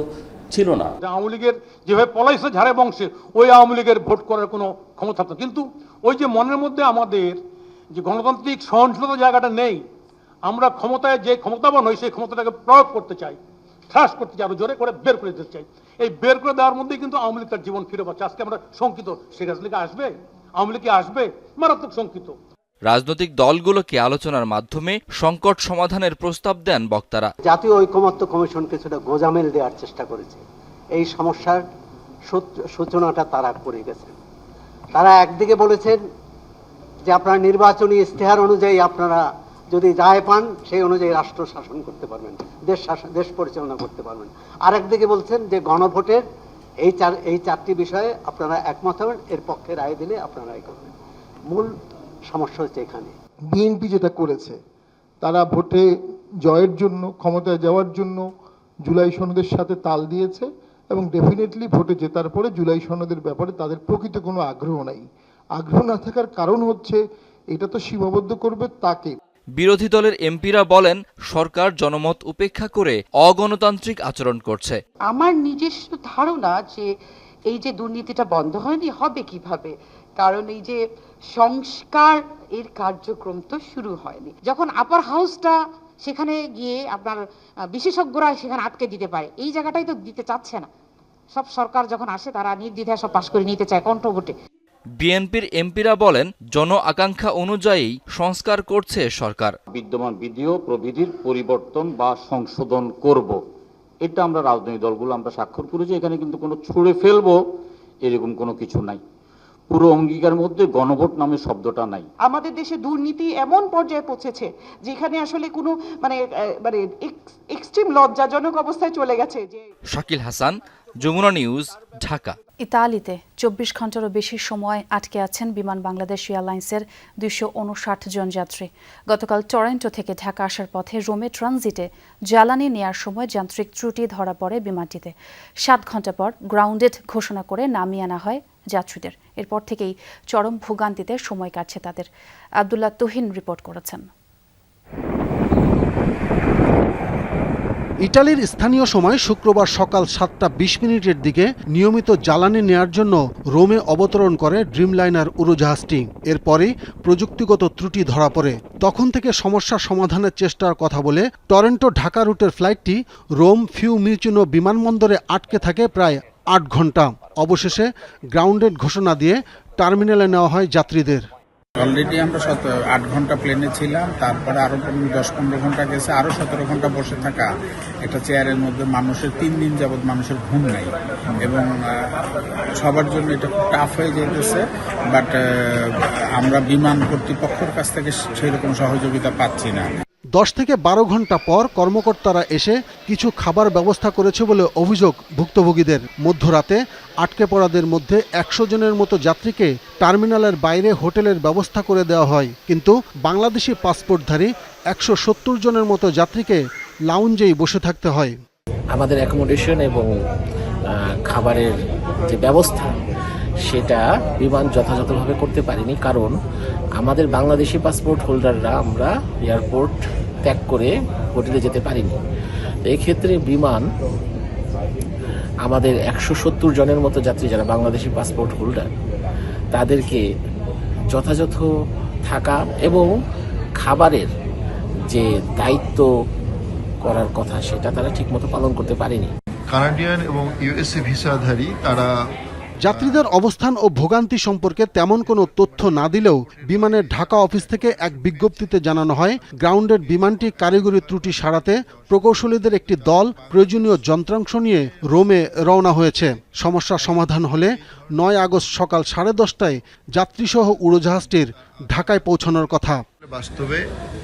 ছিল না। আওয়ামী লীগের যেভাবে পলাইছে ঝাড়ে বংশে, ওই আওয়ামী লীগের ভোট করার কোনো ক্ষমতা থাকতো, কিন্তু ওই যে মনের মধ্যে আমাদের যে গণতান্ত্রিক সহনশীলতা জায়গাটা নেই, আমরা ক্ষমতায় যে ক্ষমতাবান হই সেই ক্ষমতাটাকে প্রয়োগ করতে চাই, ঠাস করতে চাই, আরো জোরে করে বের করে দিতে চাই। এই বের করে দেওয়ার মধ্যেই কিন্তু আওয়ামী লীগ তার জীবন ফিরে পাচ্ছে। আজকে আমরা শঙ্কিত, শেখ হাসিনা আসবে, আওয়ামী লীগ আসবে, মারাত্মক শঙ্কিত। রাজনৈতিক দলগুলোকে আলোচনার মাধ্যমে সংকট সমাধানের প্রস্তাব দেন বক্তারা। জাতীয় ঐকমত্য কমিশন কিছুটা গোজামিল দেওয়ার চেষ্টা করেছে। এই সমস্যার সূচনাটা তারা করে গেছেন। তারা একদিকে বলেছেন যে আপনারা নির্বাচনী ইস্তেহার অনুযায়ী আপনারা যদি রায় পান সেই অনুযায়ী রাষ্ট্র শাসন করতে পারবেন, দেশ পরিচালনা করতে পারবেন। আরেকদিকে বলছেন যে গণভোটের এই চারটি বিষয়ে আপনারা একমত হবেন, এর পক্ষে রায় দিলে আপনারা রায় করবেন। মূল সমস্যা হচ্ছে এখানে বিএনপি যেটা করেছে, তারা ভোটে জয়ের জন্য, ক্ষমতায় যাওয়ার জন্য জুলাই সনদের সাথে তাল দিয়েছে এবং ডেফিনেটলি ভোটে জেতার পরে জুলাই সনদের ব্যাপারে তাদের প্রকৃত কোনো আগ্রহ নাই। আগ্রহ না থাকার কারণ হচ্ছে এটা তো সীমাবদ্ধ করবে তাকে। বিরোধী দলের এমপিরা বলেন সরকার জনমত উপেক্ষা করে অগণতান্ত্রিক আচরণ করছে। আমার নিজস্ব ধারণা যে এই যে দুর্নীতিটা বন্ধ হয়নি, হবে কিভাবে? কারণ এই যে সংস্কার এর কার্যক্রম তো শুরু হয়নি। যখন আপার হাউসটা সেখানে গিয়ে আপনার বিশেষজ্ঞরা সেখানে আটকে দিতে পারে, এই জায়গাটাই তো দিতে চাচ্ছে না। সব সরকার যখন আসে তারা নির্দ্বিধায় সব পাশ করে নিতে চায় কণ্ঠভোটে। বিএনপির এমপিরা বলেন জন আকাঙ্ক্ষা অনুযায়ী সংস্কার করছে সরকার। বিদ্যমান বিধি ও প্রবিধির পরিবর্তন বা সংশোধন করব, এটা আমরা রাজনৈতিক দলগুলো আমরা স্বাক্ষর করেছি। এখানে কিন্তু কোনো ছুঁড়ে ফেলবো এরকম কোনো কিছু নাই। পুরো অঙ্গীকার মধ্যে গণভোট নামে শব্দটা নাই। আমাদের দেশে দুর্নীতি এমন পর্যায়ে পৌঁছেছে যেখানে আসলে কোনো মানে এক্সট্রিম লজ্জাজনক অবস্থায় চলে গেছে। যে শাকিল হাসান, যমুনা নিউজ, ঢাকা। ইতালিতে 24 ঘন্টারও বেশি সময় আটকে আছেন বিমান বাংলাদেশ এয়ারলাইন্সের 259 জন যাত্রী। গতকাল টরন্টো থেকে ঢাকা আসার পথে রোমে ট্রানজিটে জ্বালানি নেয়ার সময় যান্ত্রিক ত্রুটি ধরা পড়ে বিমানটিতে। 7 ঘন্টা পর গ্রাউন্ডেড ঘোষণা করে নামিয়ে আনা হয় যাত্রীদের। এরপর থেকেই চরম ভোগান্তিতে সময় কাটছে তাদের। আব্দুল্লাহ তুহিন রিপোর্ট করেছেন। ইটালির স্থানীয় সময় শুক্রবার সকাল 7:20 দিকে নিয়মিত জ্বালানি নেয়ার জন্য রোমে অবতরণ করে ড্রিমলাইনার উড়োজাহাজটি। এরপরেই প্রযুক্তিগত ত্রুটি ধরা পড়ে। তখন থেকে সমস্যা সমাধানের চেষ্টার কথা বলে টরন্টো ঢাকা রুটের ফ্লাইটটি রোম ফিউমিচিনো বিমানবন্দরে আটকে থাকে প্রায় 8 ঘন্টা। অবশেষে গ্রাউন্ডেড ঘোষণা দিয়ে টার্মিনালে নেওয়া হয় যাত্রীদের। অলরেডি আমরা 8 ঘন্টা প্লেনে ছিলাম, তারপরে আরো 10-15 ঘন্টা গেছে, আরো 17 ঘন্টা বসে থাকা একটা চেয়ারের মধ্যে মানুষের 3 দিন যাবৎ মানুষের ঘুম নাই এবং সবার জন্য এটা খুব টাফ হয়ে যেতেছে। বাট আমরা বিমান কর্তৃপক্ষের কাছ থেকে সেরকম সহযোগিতা পাচ্ছি না। 10 থেকে 12 ঘন্টা পর কর্মকর্তারা এসে কিছু খাবার ব্যবস্থা করেছে বলে অভিযোগ ভুক্তভোগীদের। মধ্যরাতে আটকে পড়াদের মধ্যে 100 জনের মতো যাত্রীকে টার্মিনালের বাইরে হোটেলের ব্যবস্থা করে দেওয়া হয়, কিন্তু বাংলাদেশি পাসপোর্টধারী 170 জনের মতো যাত্রীকে লাউঞ্জেই বসে থাকতে হয়। আমাদের অ্যাকোমোডেশন এবং খাবারের যে ব্যবস্থা সেটা বিমান যথাযথভাবে করতে পারিনি, কারণ আমাদের বাংলাদেশি পাসপোর্ট হোল্ডাররা আমরা এয়ারপোর্ট ত্যাগ করে হোটেলে যেতে পারিনি। তো এক্ষেত্রে বিমান আমাদের 170 জনের মতো যাত্রী যারা বাংলাদেশি পাসপোর্ট হোল্ডার তাদেরকে যথাযথ থাকা এবং খাবারের যে দায়িত্ব করার কথা সেটা তারা ঠিকমতো পালন করতে পারেনি। কানাডিয়ান এবং ইউএসএ ভিসাধারী তারা যাত্রীদের অবস্থান ও ভোগান্তি সম্পর্কে তেমন কোনো তথ্য না দিলেও বিমানের ঢাকা অফিস থেকে এক বিজ্ঞপ্তিতে জানানো হয় গ্রাউন্ডেড বিমানটি কারিগরি ত্রুটি সারাতে প্রকৌশলীদের একটি দল প্রয়োজনীয় যন্ত্রাংশ নিয়ে রোমে রওনা হয়েছে। সমস্যা সমাধান হলে 9 আগস্ট সকাল 10:30টায় যাত্রীসহ উড়োজাহাজটির ঢাকায় পৌঁছানোর কথা। বাস্তবে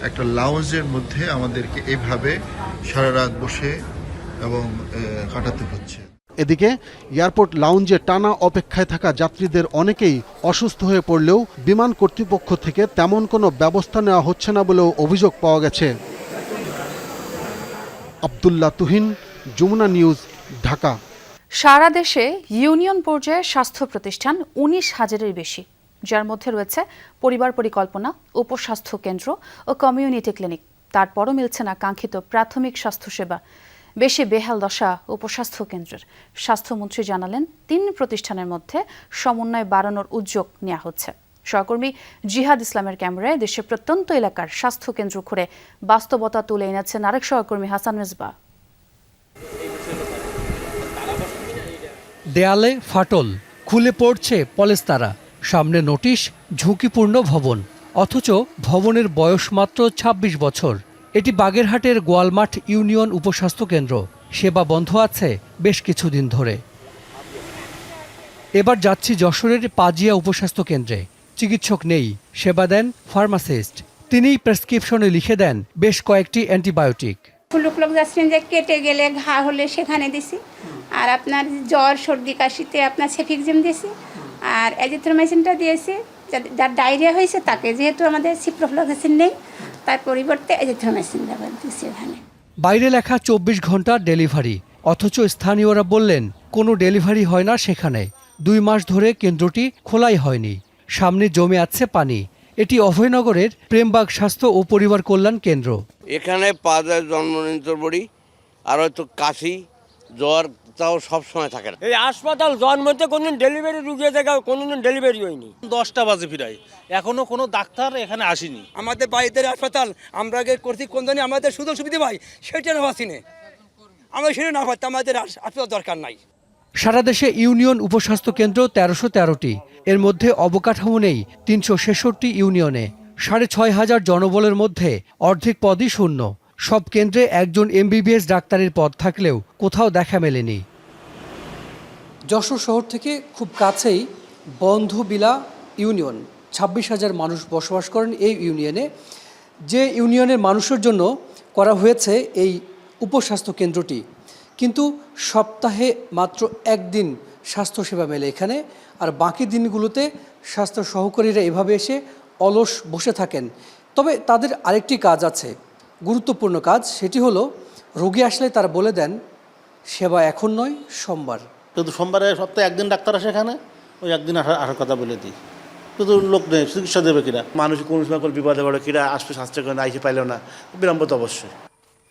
একটা লাউঞ্জের মধ্যে আমাদেরকে এভাবে সারা রাত বসে এবং কাটাতে হচ্ছে। এদিকে এয়ারপোর্ট লাউঞ্জে টানা অপেক্ষায় থাকা যাত্রীদের অনেকেই অসুস্থ হয়ে পড়লেও বিমান কর্তৃপক্ষ থেকে তেমন কোনো ব্যবস্থা নেওয়া হচ্ছে না বলেও অভিযোগ পাওয়া গেছে। আব্দুল্লাহ তুহিন, যমুনা নিউজ, ঢাকা। সারা দেশে ইউনিয়ন পর্যায়ে স্বাস্থ্য প্রতিষ্ঠান 19,000-এর বেশি, যার মধ্যে রয়েছে পরিবার পরিকল্পনা, উপস্বাস্থ্য কেন্দ্র ও কমিউনিটি ক্লিনিক। তারপরও মিলছে না কাঙ্ক্ষিত প্রাথমিক স্বাস্থ্যসেবা। বেশি বেহাল দশা উপস্বাস্থ্য কেন্দ্রের। স্বাস্থ্যমন্ত্রী জানালেন 3 প্রতিষ্ঠানের মধ্যে সমন্বয় বাড়ানোর উদ্যোগ নেওয়া হচ্ছে। সহকর্মী জিহাদ ইসলামের ক্যামেরায় দেশের প্রত্যন্ত এলাকার স্বাস্থ্য কেন্দ্র ঘুরে বাস্তবতা তুলে এনেছেন আরেক সহকর্মী হাসান মেজবা। দেয়ালে ফাটল, খুলে পড়ছে পলেস্তারা, সামনে নোটিশ ঝুঁকিপূর্ণ ভবন। অথচ ভবনের বয়স মাত্র ২৬ বছর। এটি বাগেরহাটের গোয়ালমাঠ ইউনিয়ন উপস্বাস্থ্য কেন্দ্র। সেবা বন্ধ আছে বেশ কিছুদিন ধরে। এবার যাচ্ছি যশোরের পাজিয়া উপস্বাস্থ্য কেন্দ্রে। চিকিৎসক নেই, সেবা দেন ফার্মাসিস্ট। তিনিই প্রেসক্রিপশনে লিখে দেন বেশ কয়েকটি অ্যান্টিবায়োটিক। ফ্লুক্লোক্সাসিন যে কেটে গেলে ঘা হলে সেখানে দিছি, আর আপনার জ্বর সর্দি কাশিতে আপনার সেফিক্সিম দিয়েছি, আর অ্যাজিথ্রোমাইসিনটা দিয়েছি। যার ডায়রিয়া হয়েছে তাকে, যেহেতু আমাদের সিপ্রোফ্লক্সাসিন নেই, তার পরিবর্তে অ্যাজিথ্রোমাইসিন ব্যবহার দিচ্ছি এখানে। বাইরে লেখা ২৪ ঘন্টা ডেলিভারি, অথচ স্থানীয়রা বললেন কোনো ডেলিভারি হয় না সেখানে। ২ মাস ধরে কেন্দ্রটি খোলাই হয়নি। সামনে জমে আছে পানি। এটি অভয়নগরের প্রেমবাগ স্বাস্থ্য ও পরিবার কল্যাণ কেন্দ্র। এখানে পাওয়া যায় জন্মনিয়ন্ত্রণ বড়ি, আর হয়তো কাশি জ্বর, তাও সবসময় থাকে না। এই হাসপাতাল জন্মতে কোনদিন ডেলিভারি রুগী জায়গা কোনদিন ডেলিভারি হয়নি। 10টা বাজে ফিরাই, এখনো কোনো ডাক্তার এখানে আসেনি। আমাদের বাড়িতে হাসপাতাল আমরা আগে করছি, কোন দিনই আমাদের সুযোগ সুবিধা পাই সেটা না পাচ্ছি না। আমরা সেটা না পাচ্ছি, আমাদের হাসপাতাল দরকার নাই। সারা দেশে ইউনিয়ন উপস্বাস্থ্য কেন্দ্র ১৩১৩টি। এর মধ্যে অবকাঠামো নেই ৩৬৬ ইউনিয়নে। ৬,৫০০ জনবলের মধ্যে অর্ধেক পদই শূন্য। সব কেন্দ্রে একজন MBBS ডাক্তারের পদ থাকলেও কোথাও দেখা মেলেনি। যশোর শহর থেকে খুব কাছেই বন্ধবিলা ইউনিয়ন। ২৬,০০০ মানুষ বসবাস করেন এই ইউনিয়নে। যে ইউনিয়নের মানুষের জন্য করা হয়েছে এই উপস্বাস্থ্য কেন্দ্রটি, কিন্তু সপ্তাহে মাত্র একদিন স্বাস্থ্যসেবা মেলে এখানে। আর বাকি দিনগুলোতে স্বাস্থ্য সহকারীরা এভাবে এসে অলস বসে থাকেন। তবে তাদের আরেকটি কাজ আছে, গুরুত্বপূর্ণ কাজ। সেটি হলো রোগী আসলে তারা বলে দেন সেবা এখন নয়, সোমবার। কিন্তু সোমবারে সপ্তাহে একদিন ডাক্তার আসে এখানে, ওই একদিন আসার কথা বলে দিই। কিন্তু লোক নেই, চিকিৎসা দেবে কিনা, মানুষ কোন সময় করে বিপদে পড়ে, কিনা আসবে স্বাস্থ্যকেন্দ্রে আইসে পাইলেও না, বিলম্ব তো অবশ্যই।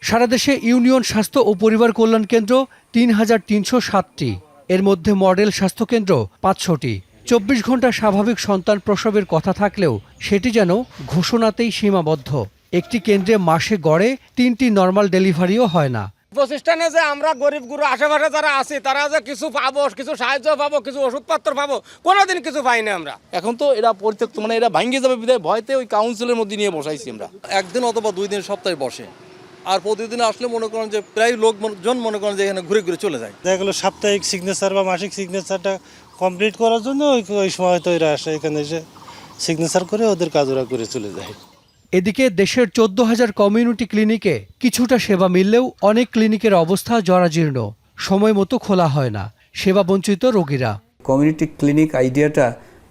সারা দেশে ইউনিয়ন স্বাস্থ্য ও পরিবার কল্যাণ কেন্দ্র ৩,৩০৭টি। এর মধ্যে মডেল স্বাস্থ্যকেন্দ্র ৫০০টি। ২৪ ঘন্টা স্বাভাবিক সন্তান প্রসবের কথা থাকলেও সেটি যেন ঘোষণাতেই সীমাবদ্ধ। একটি কেন্দ্রে মাসে গড়ে ৩টি নর্মাল ডেলিভারিও হয় না। প্রতিষ্ঠানে যে আমরা গরিব গুরু আশেপাশে যারা আছি তারা যে কিছু পাবো, কিছু সাহায্য পাবো, কিছু ওষুধপত্র পাবো, কোনোদিন কিছু পাই না আমরা। এখন তো এরা পরিত্যক্ত, মানে এরা ভাঙ্গে যাবে বিধায় ভয়তে ওই কাউন্সিলের মধ্যে নিয়ে বসাইছি আমরা। একদিন অথবা 2 দিন সপ্তাহে বসে, আর প্রতিদিন আসলে মনে করেন যে প্রায় লোকজন মনে করেন যে এখানে ঘুরে ঘুরে চলে যায়। দেখা গেলো সাপ্তাহিক সিগনেচার বা মাসিক সিগনেচারটা কমপ্লিট করার জন্য ওই সময় হয়তো এরা আসে, এখানে এসে সিগনেচার করে ওদের কাজ ওরা করে চলে যায়। এদিকে দেশের ১৪,০০০ কমিউনিটি ক্লিনিকে কিছুটা সেবা মিললেও অনেক ক্লিনিকের অবস্থা জরাজীর্ণ। সময় মতো খোলা হয় না, সেবা বঞ্চিত রোগীরা। কমিউনিটি ক্লিনিক আইডিয়াটা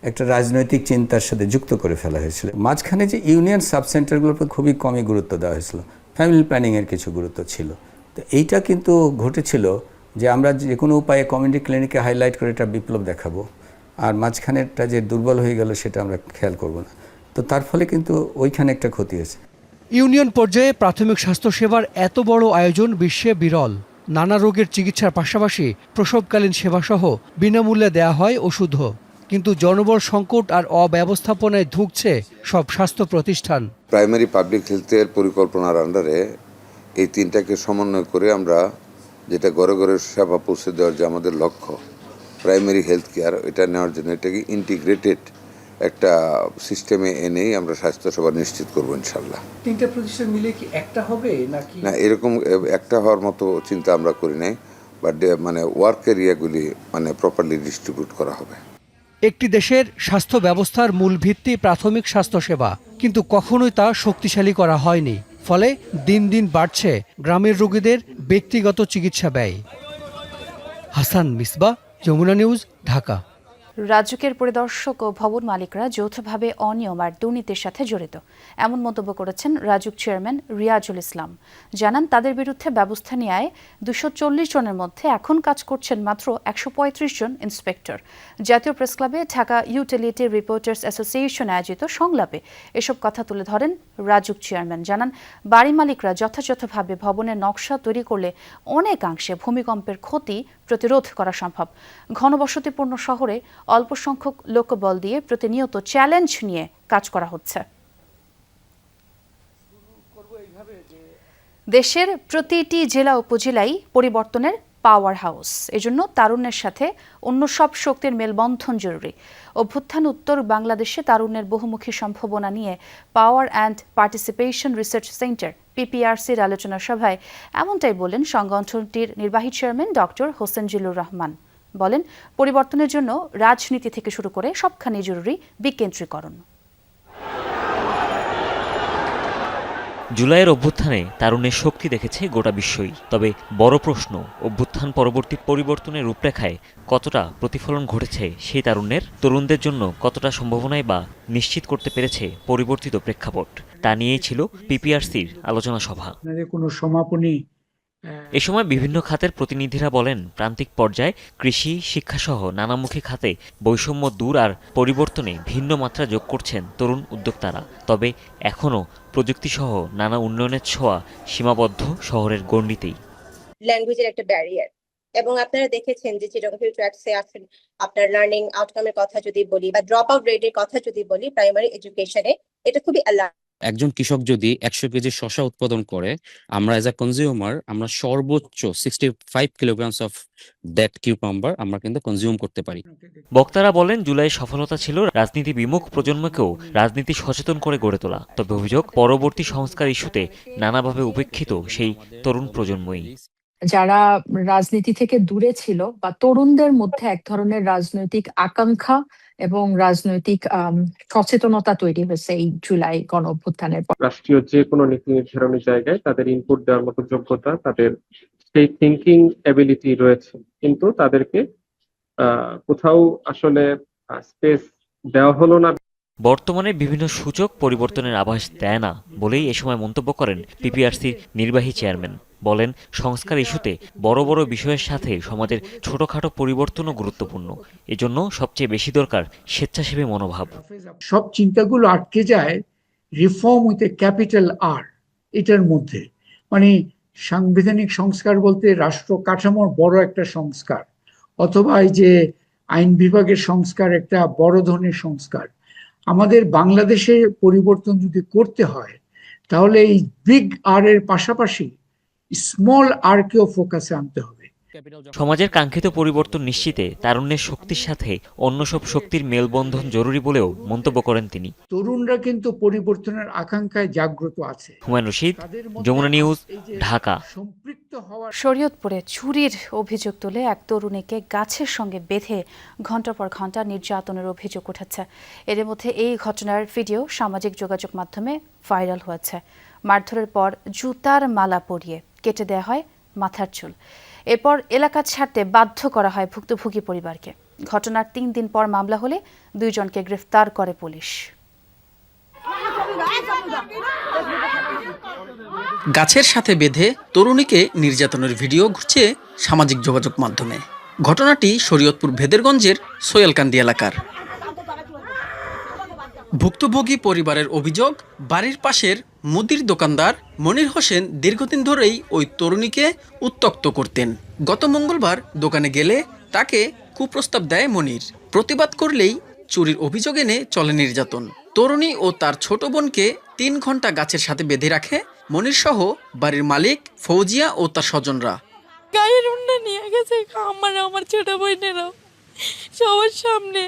একটা রাজনৈতিক চিন্তার সাথে যুক্ত করে ফেলা হয়েছিল। মাঝখানে যে ইউনিয়ন সাবসেন্টারগুলোর উপর খুবই কমই গুরুত্ব দেওয়া হয়েছিল, ফ্যামিলি প্ল্যানিংয়ের কিছু গুরুত্ব ছিল। তো এইটা কিন্তু ঘটেছিল যে আমরা যে কোনো উপায়ে কমিউনিটি ক্লিনিকে হাইলাইট করে এটা বিপ্লব দেখাবো, আর মাঝখানেরটা যে দুর্বল হয়ে গেল সেটা আমরা খেয়াল করব না। তো তার ফলে কিন্তু ওইখানে একটা ক্ষতি হয়েছে। ইউনিয়ন পর্যায়ে প্রাথমিক স্বাস্থ্যসেবার এত বড় আয়োজন বিশ্বে বিরল। নানা রোগের চিকিৎসার পাশাপাশি প্রসবকালীন সেবাসহ বিনামূল্যে দেয়া হয় ওষুধও। কিন্তু জনবল সংকট আর অব্যবস্থাপনায় ধুঁকছে সব স্বাস্থ্য প্রতিষ্ঠান। প্রাইমারি পাবলিক হেলথের পরিকল্পনার আন্ডারে এই তিনটাকে সমন্বয় করে আমরা যেটা ঘরে ঘরে সেবা পৌঁছে দেওয়ার যে আমাদের লক্ষ্য, প্রাইমারি হেলথ কেয়ার, এটা নেওয়ার জন্য এটাকে ইন্টিগ্রেটেড একটা সিস্টেমে এনেই আমরা স্বাস্থ্যসেবা নিশ্চিত করবো ইনশাল্লাহ। তিনটা প্রতিষ্ঠান মিলে কি একটা হবে নাকি? না, এরকম একটা হওয়ার মতো চিন্তা আমরা করি নাই, বাট মানে ওয়ার্ক এরিয়াগুলি মানে প্রপারলি ডিস্ট্রিবিউট করা হবে। একটি দেশের স্বাস্থ্য ব্যবস্থার মূল ভিত্তি প্রাথমিক স্বাস্থ্যসেবা, কিন্তু কখনোই তা শক্তিশালী করা হয়নি। ফলে দিন দিন বাড়ছে গ্রামের রোগীদের ব্যক্তিগত চিকিৎসা ব্যয়। হাসান মিসবাহ, যমুনা নিউজ, ঢাকা। রাজুকের পরিদর্শক ও ভবন মালিকরা যৌথভাবে অনিয়ম আর দুর্নীতির সাথে জড়িত, এমন মন্তব্য করেছেন রাজুক চেয়ারম্যান রিয়াজুল ইসলাম। জানান তাদের বিরুদ্ধে ব্যবস্থা নেয় 240 জনের মধ্যে এখন কাজ করছেন মাত্র 135 জন ইন্সপেক্টর। জাতীয় প্রেসক্লাবে ঢাকা ইউটিলিটি রিপোর্টার্স অ্যাসোসিয়েশন আয়োজিত সংলাপে এসব কথা তুলে ধরেন রাজুক চেয়ারম্যান। জানান বাড়ি মালিকরা যথাযথভাবে ভবনের নকশা তৈরি করলে অনেকাংশে ভূমিকম্পের ক্ষতি প্রতিরোধ করা সম্ভব। ঘনবসতিপূর্ণ শহরে অল্প সংখ্যক লোকবল দিয়ে প্রতিনিয়ত চ্যালেঞ্জ নিয়ে কাজ করা হচ্ছে। দেশের প্রতিটি জেলা উপজেলায় পরিবর্তনের পাওয়ার হাউস। এজন্য তারুণ্যের সাথে অন্য সব শক্তির মেলবন্ধন জরুরি। অভ্যুত্থান উত্তর বাংলাদেশে তারুণ্যের বহুমুখী সম্ভাবনা নিয়ে power and participation research centre PPRCর আলোচনা সভায় এমনটাই বলেন সংগঠনটির নির্বাহী চেয়ারম্যান ডক্টর হোসেন জিল্লুর রহমান। বলেন, পরিবর্তনের জন্য রাজনীতি থেকে শুরু করে সবখানে জরুরি বিকেন্দ্রীকরণ। জুলাইয়ের অভ্যুত্থানে তারুণ্যের শক্তি দেখেছে গোটা বিশ্বই। তবে বড় প্রশ্ন, অভ্যুত্থান পরবর্তী পরিবর্তনের রূপরেখায় কতটা প্রতিফলন ঘটেছে সেই তারুণ্যের, তরুণদের জন্য কতটা সম্ভাবনাই বা নিশ্চিত করতে পেরেছে পরিবর্তিত প্রেক্ষাপট। তা নিয়েই ছিল PPRCর আলোচনা সভা। কোনো সমাপনী এ সময় বিভিন্ন খাতের প্রতিনিধিরা বলেন, প্রান্তিক পর্যায়ে কৃষি, শিক্ষাসহ নানামুখী খাতে বৈষম্য দূর আর পরিবর্তনে ভিন্ন মাত্রা যোগ করছেন তরুণ উদ্যোক্তারা। তবে এখনও প্রযুক্তিসহ নানা উন্নয়নের ছোঁয়া সীমাবদ্ধ শহরের গণ্ডিতেই। ল্যাঙ্গুয়েজের একটা ব্যারিয়ার, এবং আপনারা দেখেছেন যে যেরকম ট্র্যাকসে আছেন, আপনার লার্নিং আউটকামের কথা যদি বলি বা ড্রপ আউট রেটের কথা যদি বলি প্রাইমারি এডুকেশনে, এটা খুবই একজন কৃষক যদি 100 কেজি শসা উৎপাদন করে, আমরা এজ আ কনজিউমার আমরা সর্বোচ্চ 65 কিলোগ্রামস অফ দ্যাট কিউকাম্বার আমরা কিন্তু কনজিউম করতে পারি। বক্তারা বলেন, জুলাইয়ের সফলতা ছিল রাজনীতি বিমুখ প্রজন্মকেও রাজনীতি সচেতন করে গড়ে তোলা। তবে অভিযোগ, পরবর্তী সংস্কার ইস্যুতে নানাভাবে উপেক্ষিত সেই তরুণ প্রজন্মই। যারা রাজনীতি থেকে দূরে ছিল বা তরুণদের মধ্যে এক ধরনের রাজনৈতিক আকাঙ্ক্ষা এবং রাজনৈতিক সচেতনতা তৈরি হয়েছে এই জুলাই গণ অভ্যুত্থানের পর। রাষ্ট্রীয় যে কোনো নীতি নির্ধারণী জায়গায় তাদের ইনপুট দেওয়ার মতো যোগ্যতা, তাদের সেই থিঙ্কিং এবিলিটি রয়েছে, কিন্তু তাদেরকে কোথাও আসলে স্পেস দেওয়া হলো না। বর্তমানে বিভিন্ন সূচক পরিবর্তনের আভাস দেয় না বলেই এ সময় মন্তব্য করেন PPRCর নির্বাহী চেয়ারম্যান। বলেন, সংস্কার ইস্যুতে বড় বড় বিষয়ের সাথে সমাজের ছোটখাটো পরিবর্তনও গুরুত্বপূর্ণ। এজন্য সবচেয়ে বেশি দরকার স্বেচ্ছাসেবী মনোভাব। সব চিন্তাগুলো আটকে যায় reform with a capital R এটার মধ্যে। মানে সাংবিধানিক সংস্কার বলতে রাষ্ট্র কাঠামোর বড় একটা সংস্কার, অথবা এই যে আইন বিভাগের সংস্কার একটা বড় ধরনের সংস্কার। আমাদের বাংলাদেশে পরিবর্তন যদি করতে হয় তাহলে এই বিগ R এর পাশাপাশি স্মল R কেও ফোকাসে আনতে হবে। সমাজের কাঙ্ক্ষিত পরিবর্তন নিশ্চিতে তারুণ্যের শক্তির সাথে অন্য সব শক্তির মেলবন্ধন জরুরি বলেও মন্তব্য করেন তিনি। তরুণরা কিন্তু পরিবর্তনের আকাঙ্ক্ষায় জাগ্রত আছে। হুমায়ুন রশিদ, যমুনা নিউজ, ঢাকা। শরীয়তপুরে চুরির অভিযোগ তুলে এক তরুণীকে গাছের সঙ্গে বেঁধে ঘণ্টার পর ঘণ্টা নির্যাতনের অভিযোগ উঠেছে। এর মধ্যে এই ঘটনার ভিডিও সামাজিক যোগাযোগ মাধ্যমে ভাইরাল হয়েছে। মারধরের পর জুতার মালা পরিয়ে কেটে দেওয়া হয় মাথার চুল। এরপর এলাকা ছাড়তে বাধ্য করা হয় ভুক্তভোগী পরিবারকে। ঘটনার 3 দিন পর মামলা হলে 2 জনকে গ্রেফতার করে পুলিশ। গাছের সাথে বেঁধে তরুণীকে নির্যাতনের ভিডিও ঘুরছে সামাজিক যোগাযোগ মাধ্যমে। ঘটনাটি শরীয়তপুর ভেদেরগঞ্জের সোয়ালকান্দি এলাকার। ভুক্তভোগী পরিবারের অভিযোগ, বাড়ির পাশের মুদির দোকানদার মনির হোসেন দীর্ঘদিন ধরেই ওই তরুণীকে উত্ত্যক্ত করতেন। গত মঙ্গলবার দোকানে গেলে তাকে কুপ্রস্তাব দেয় মনির। প্রতিবাদ করলেই চুরির অভিযোগ এনে চলে নির্যাতন। তরুণী ও তার ছোট বোনকে 3 ঘন্টা গাছের সাথে বেঁধে রাখে মনির সহ বাড়ির মালিক ফৌজিয়া ও তার স্বজনরা। গায়ের উন্না নিয়ে গেছে আমার ছোট বোনেরা সবার সামনে,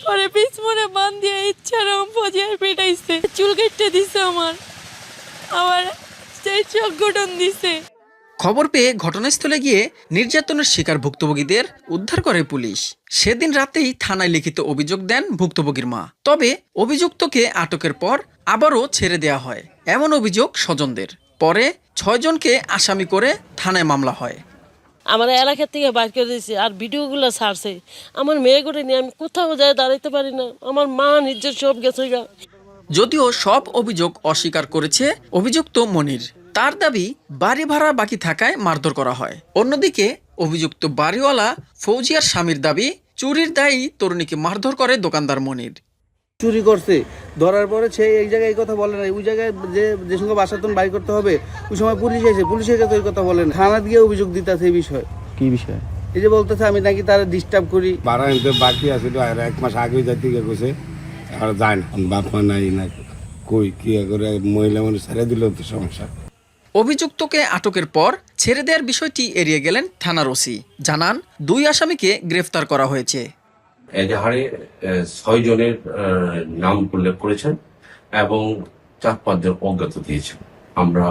পরে পিছমনে বান দিয়ে ইচ্ছারাম ফজিয়ায় পেটাইছে, চুল কেটে দিছে, আমার সেই চোখ গঠন দিছে। খবর পেয়ে ঘটনাস্থলে গিয়ে নির্যাতনের শিকার ভুক্তভোগীদের উদ্ধার করে পুলিশ। সেদিন রাতেই থানায় লিখিত অভিযোগ দেন ভুক্তভোগীর মা। তবে অভিযুক্তকে আটকের পর আবারও ছেড়ে দেওয়া হয় এমন অভিযোগ স্বজনদের। পরে 6 জনকে আসামি করে থানায় মামলা হয়। আমার এলাকা থেকে বাইর করে দিয়েছে আর ভিডিওগুলো ছাড়ছে। আমার মেয়ে করে নিয়ে আমি কোথাও যায় দাঁড়াইতে পারি না, আমার মা নিজের সব গেছে। যদিও সব অভিযোগ অস্বীকার করেছে অভিযুক্ত মনির। তার দাবি বাড়ি ভাড়া বাকি থাকায় মারধর করা হয়। অন্যদিকে অভিযুক্ত বাড়িওয়ালা ফৌজিয়ার স্বামীর দাবি, চুরির দায়ী তরুণীকে মারধর করে দোকানদার মনির। চুরি করছে, ধরার পরে সে এই জায়গায় এই কথা বলে না, ওই জায়গায় যে সঙ্গে বাসাতন বাড়ি করতে হবে ওই সময় পুলিশ এসে পুলিশের কাছে ওই কথা বলেন। থানা দিয়ে অভিযোগ দিতেছে এই বিষয়ে। কি বিষয়? এই যে বলতেছে আমি নাকি তারা ডিস্টার্ব করি। ভাড়া নিতে বাকি আছে, 1 মাস আগে যাইতে গেছে, আর যায় না। বাপ মা নাই না, কই কি করে মহিলা মানুষ ছেড়ে দিলেও তো সমস্যা। অভিযুক্তকে আটকের পর ছেড়ে দেওয়ার বিষয়টি এড়িয়ে গেলেন থানার ওসি। জানান 2 আসামিকে গ্রেফতার করা হয়েছে। এজাহারে 6 জনের নাম উল্লেখ করেছেন এবং 4-5 জন অজ্ঞাত দিয়েছেন। আমরা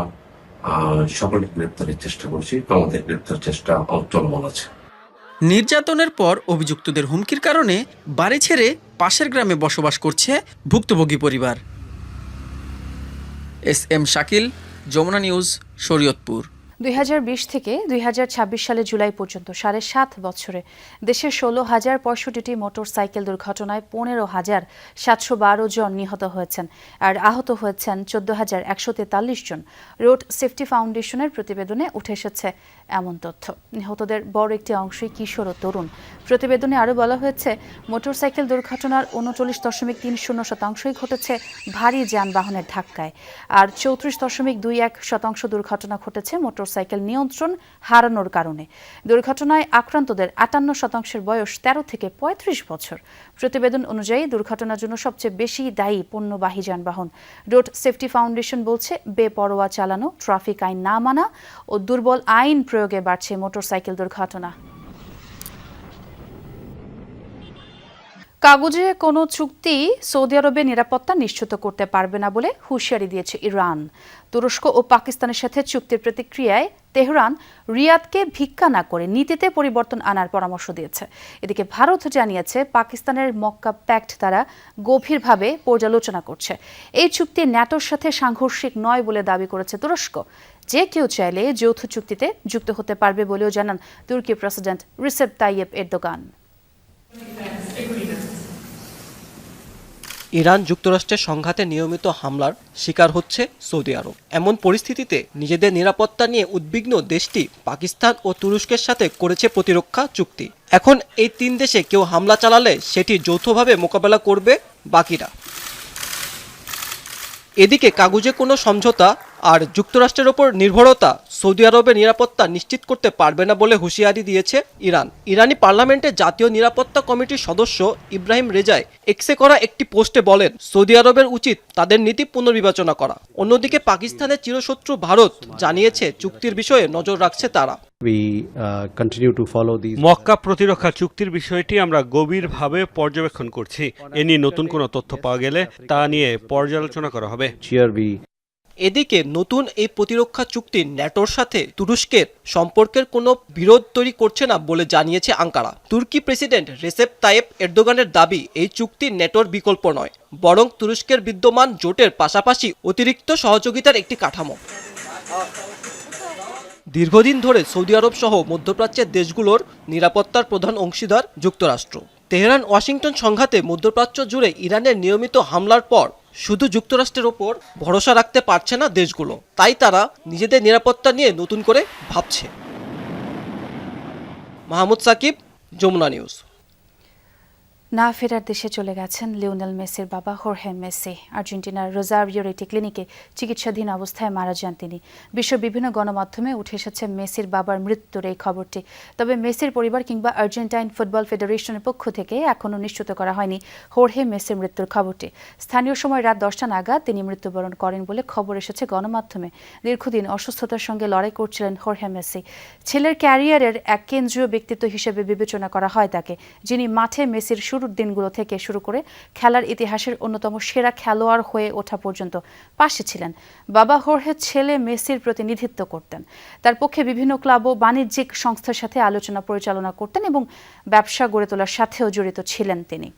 সকলকে গ্রেপ্তারের চেষ্টা করছি, আমাদের গ্রেপ্তার চেষ্টা চলমান আছে। নির্যাতনের পর অভিযুক্তদের হুমকির কারণে বাড়ি ছেড়ে পাশের গ্রামে বসবাস করছে ভুক্তভোগী পরিবার। SM Shakil, Jamuna news, Shariatpur. 2020 থেকে 2026 সালে জুলাই পর্যন্ত 7.5 বছরে দেশের 16,065টি মোটরসাইকেল দুর্ঘটনায় 15,712 জন নিহত হয়েছেন আর আহত হয়েছেন 14,143 জন। রোড সেফটি ফাউন্ডেশনের প্রতিবেদনে উঠে এসেছে এমন তথ্য। নিহতদের বড় একটি অংশই কিশোর ও তরুণ। প্রতিবেদনে আরও বলা হয়েছে, মোটরসাইকেল দুর্ঘটনার 39.30% ঘটেছে ভারী যানবাহনের ধাক্কায়, আর 34.21% দুর্ঘটনা ঘটেছে মোটরসাইকেল নিয়ন্ত্রণ হারানোর কারণে। দুর্ঘটনায় আক্রান্তদের 58% বয়স 13 থেকে 35 বছর। প্রতিবেদন অনুযায়ী দুর্ঘটনার জন্য সবচেয়ে বেশি দায়ী পণ্যবাহী যানবাহন। রোড সেফটি ফাউন্ডেশন বলছে, বেপরোয়া চালানো, ট্রাফিক আইন না মানা ও দুর্বল আইন প্রয়োগে বাড়ছে মোটরসাইকেল দুর্ঘটনা। কাগজে কোনো চুক্তি সৌদি আরবের নিরাপত্তা নিশ্চিত করতে পারবে না বলে হুঁশিয়ারি দিয়েছে ইরান। তুরস্ক ও পাকিস্তানের সাথে চুক্তির প্রতিক্রিয়ায় তেহরান রিয়াদকে ভিক্ষা না করে নীতিতে পরিবর্তন আনার পরামর্শ দিয়েছে। এদিকে ভারত জানিয়েছে, পাকিস্তানের মক্কা প্যাক্ট তারা গভীরভাবে পর্যালোচনা করছে। এই চুক্তি ন্যাটোর সাথে সাংঘর্ষিক নয় বলে দাবি করেছে তুরস্ক। যে কেউ চাইলে যৌথ চুক্তিতে যুক্ত হতে পারবে বলেও জানান তুর্কি president Recep Tayyip Erdogan. Iran যুক্তরাষ্ট্রের সংঘাতে নিয়মিত হামলার শিকার হচ্ছে সৌদি আরব। এমন পরিস্থিতিতে নিজেদের নিরাপত্তা নিয়ে উদ্বিগ্ন দেশটি পাকিস্তান ও তুরস্কের সাথে করেছে প্রতিরক্ষা চুক্তি। এখন এই 3 দেশে কেউ হামলা চালালে সেটি যৌথভাবে মোকাবেলা করবে বাকিরা। এদিকে কাগজে কোনো সমঝোতা আর যুক্তরাষ্ট্রের ওপর নির্ভরতা সৌদি আরবের নিরাপত্তা নিশ্চিত করতে পারবে না বলে হুঁশিয়ারি দিয়েছে ইরান। ইরানি পার্লামেন্টের জাতীয় নিরাপত্তা কমিটির সদস্য ইব্রাহিম রেজাই এক্সে করা একটি পোস্টে বলেন, সৌদি আরবের উচিত তাদের নীতি পুনর্বিবেচনা করা। অন্যদিকে পাকিস্তানের চিরশত্রু ভারত জানিয়েছে চুক্তির বিষয়ে নজর রাখছে তারা। মক্কা প্রতিরক্ষা চুক্তির বিষয়টি আমরা গভীরভাবে পর্যবেক্ষণ করছি। এ নিয়ে নতুন কোনো তথ্য পাওয়া গেলে তা নিয়ে পর্যালোচনা করা হবে। এদিকে নতুন এই প্রতিরক্ষা চুক্তি ন্যাটোর সাথে তুরস্কের সম্পর্কের কোনো বিরোধ তৈরি করছে না বলে জানিয়েছে আঙ্কারা। তুর্কি প্রেসিডেন্ট রেসেপ তাইয়েপ এরদোগানের দাবি, এই চুক্তি ন্যাটোর বিকল্প নয়, বরং তুরস্কের বিদ্যমান জোটের পাশাপাশি অতিরিক্ত সহযোগিতার একটি কাঠামো। দীর্ঘদিন ধরে সৌদি আরব সহ মধ্যপ্রাচ্যের দেশগুলোর নিরাপত্তার প্রধান অংশীদার যুক্তরাষ্ট্র। তেহরান ওয়াশিংটন সংঘাতে মধ্যপ্রাচ্য জুড়ে ইরানের নিয়মিত হামলার পর শুধু যুক্তরাষ্ট্রের ওপর ভরসা রাখতে পারছে না দেশগুলো, তাই তারা নিজেদের নিরাপত্তা নিয়ে নতুন করে ভাবছে। মাহমুদ সাকিব, যমুনা নিউজ। না ফেরার দেশে চলে গেছেন লিওনেল মেসির বাবা হোর্হে মেসি। আর্জেন্টিনার রোজারিওর একটি ক্লিনিকে চিকিৎসাধীন অবস্থায় মারা যান তিনি। বিশ্বের বিভিন্ন গণমাধ্যমে উঠে এসেছে মেসির বাবার মৃত্যুর এই খবরটি। তবে মেসির পরিবার কিংবা আর্জেন্টাইন ফুটবল ফেডারেশনের পক্ষ থেকে এখনও নিশ্চিত করা হয়নি হোর্হে মেসির মৃত্যুর খবরটি। স্থানীয় সময় রাত 10টা নাগাদ তিনি মৃত্যুবরণ করেন বলে খবর এসেছে গণমাধ্যমে। দীর্ঘদিন অসুস্থতার সঙ্গে লড়াই করছিলেন হোর্হে মেসি। ছেলের ক্যারিয়ারের এক কেন্দ্রীয় ব্যক্তিত্ব হিসেবে বিবেচনা করা হয় তাকে, যিনি মাঠে মেসির শুরুর দিনগুলো থেকে শুরু করে খেলার ইতিহাসের অন্যতম সেরা খেলোয়াড় হয়ে ওঠা পর্যন্ত পাশে ছিলেন। বাবা হোর্হে ছেলে মেসির প্রতিনিধিত্ব করতেন। তার পক্ষে বিভিন্ন ক্লাব ও বাণিজ্যিক সংস্থার সাথে আলোচনা পরিচালনা করতেন এবং ব্যবসা গড়ে তোলার সাথেও জড়িত ছিলেন তিনি।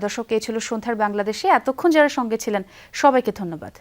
দর্শক, এই ছিল সন্ধ্যার বাংলাদেশে। এতক্ষণ যারা সঙ্গে ছিলেন সবাইকে ধন্যবাদ।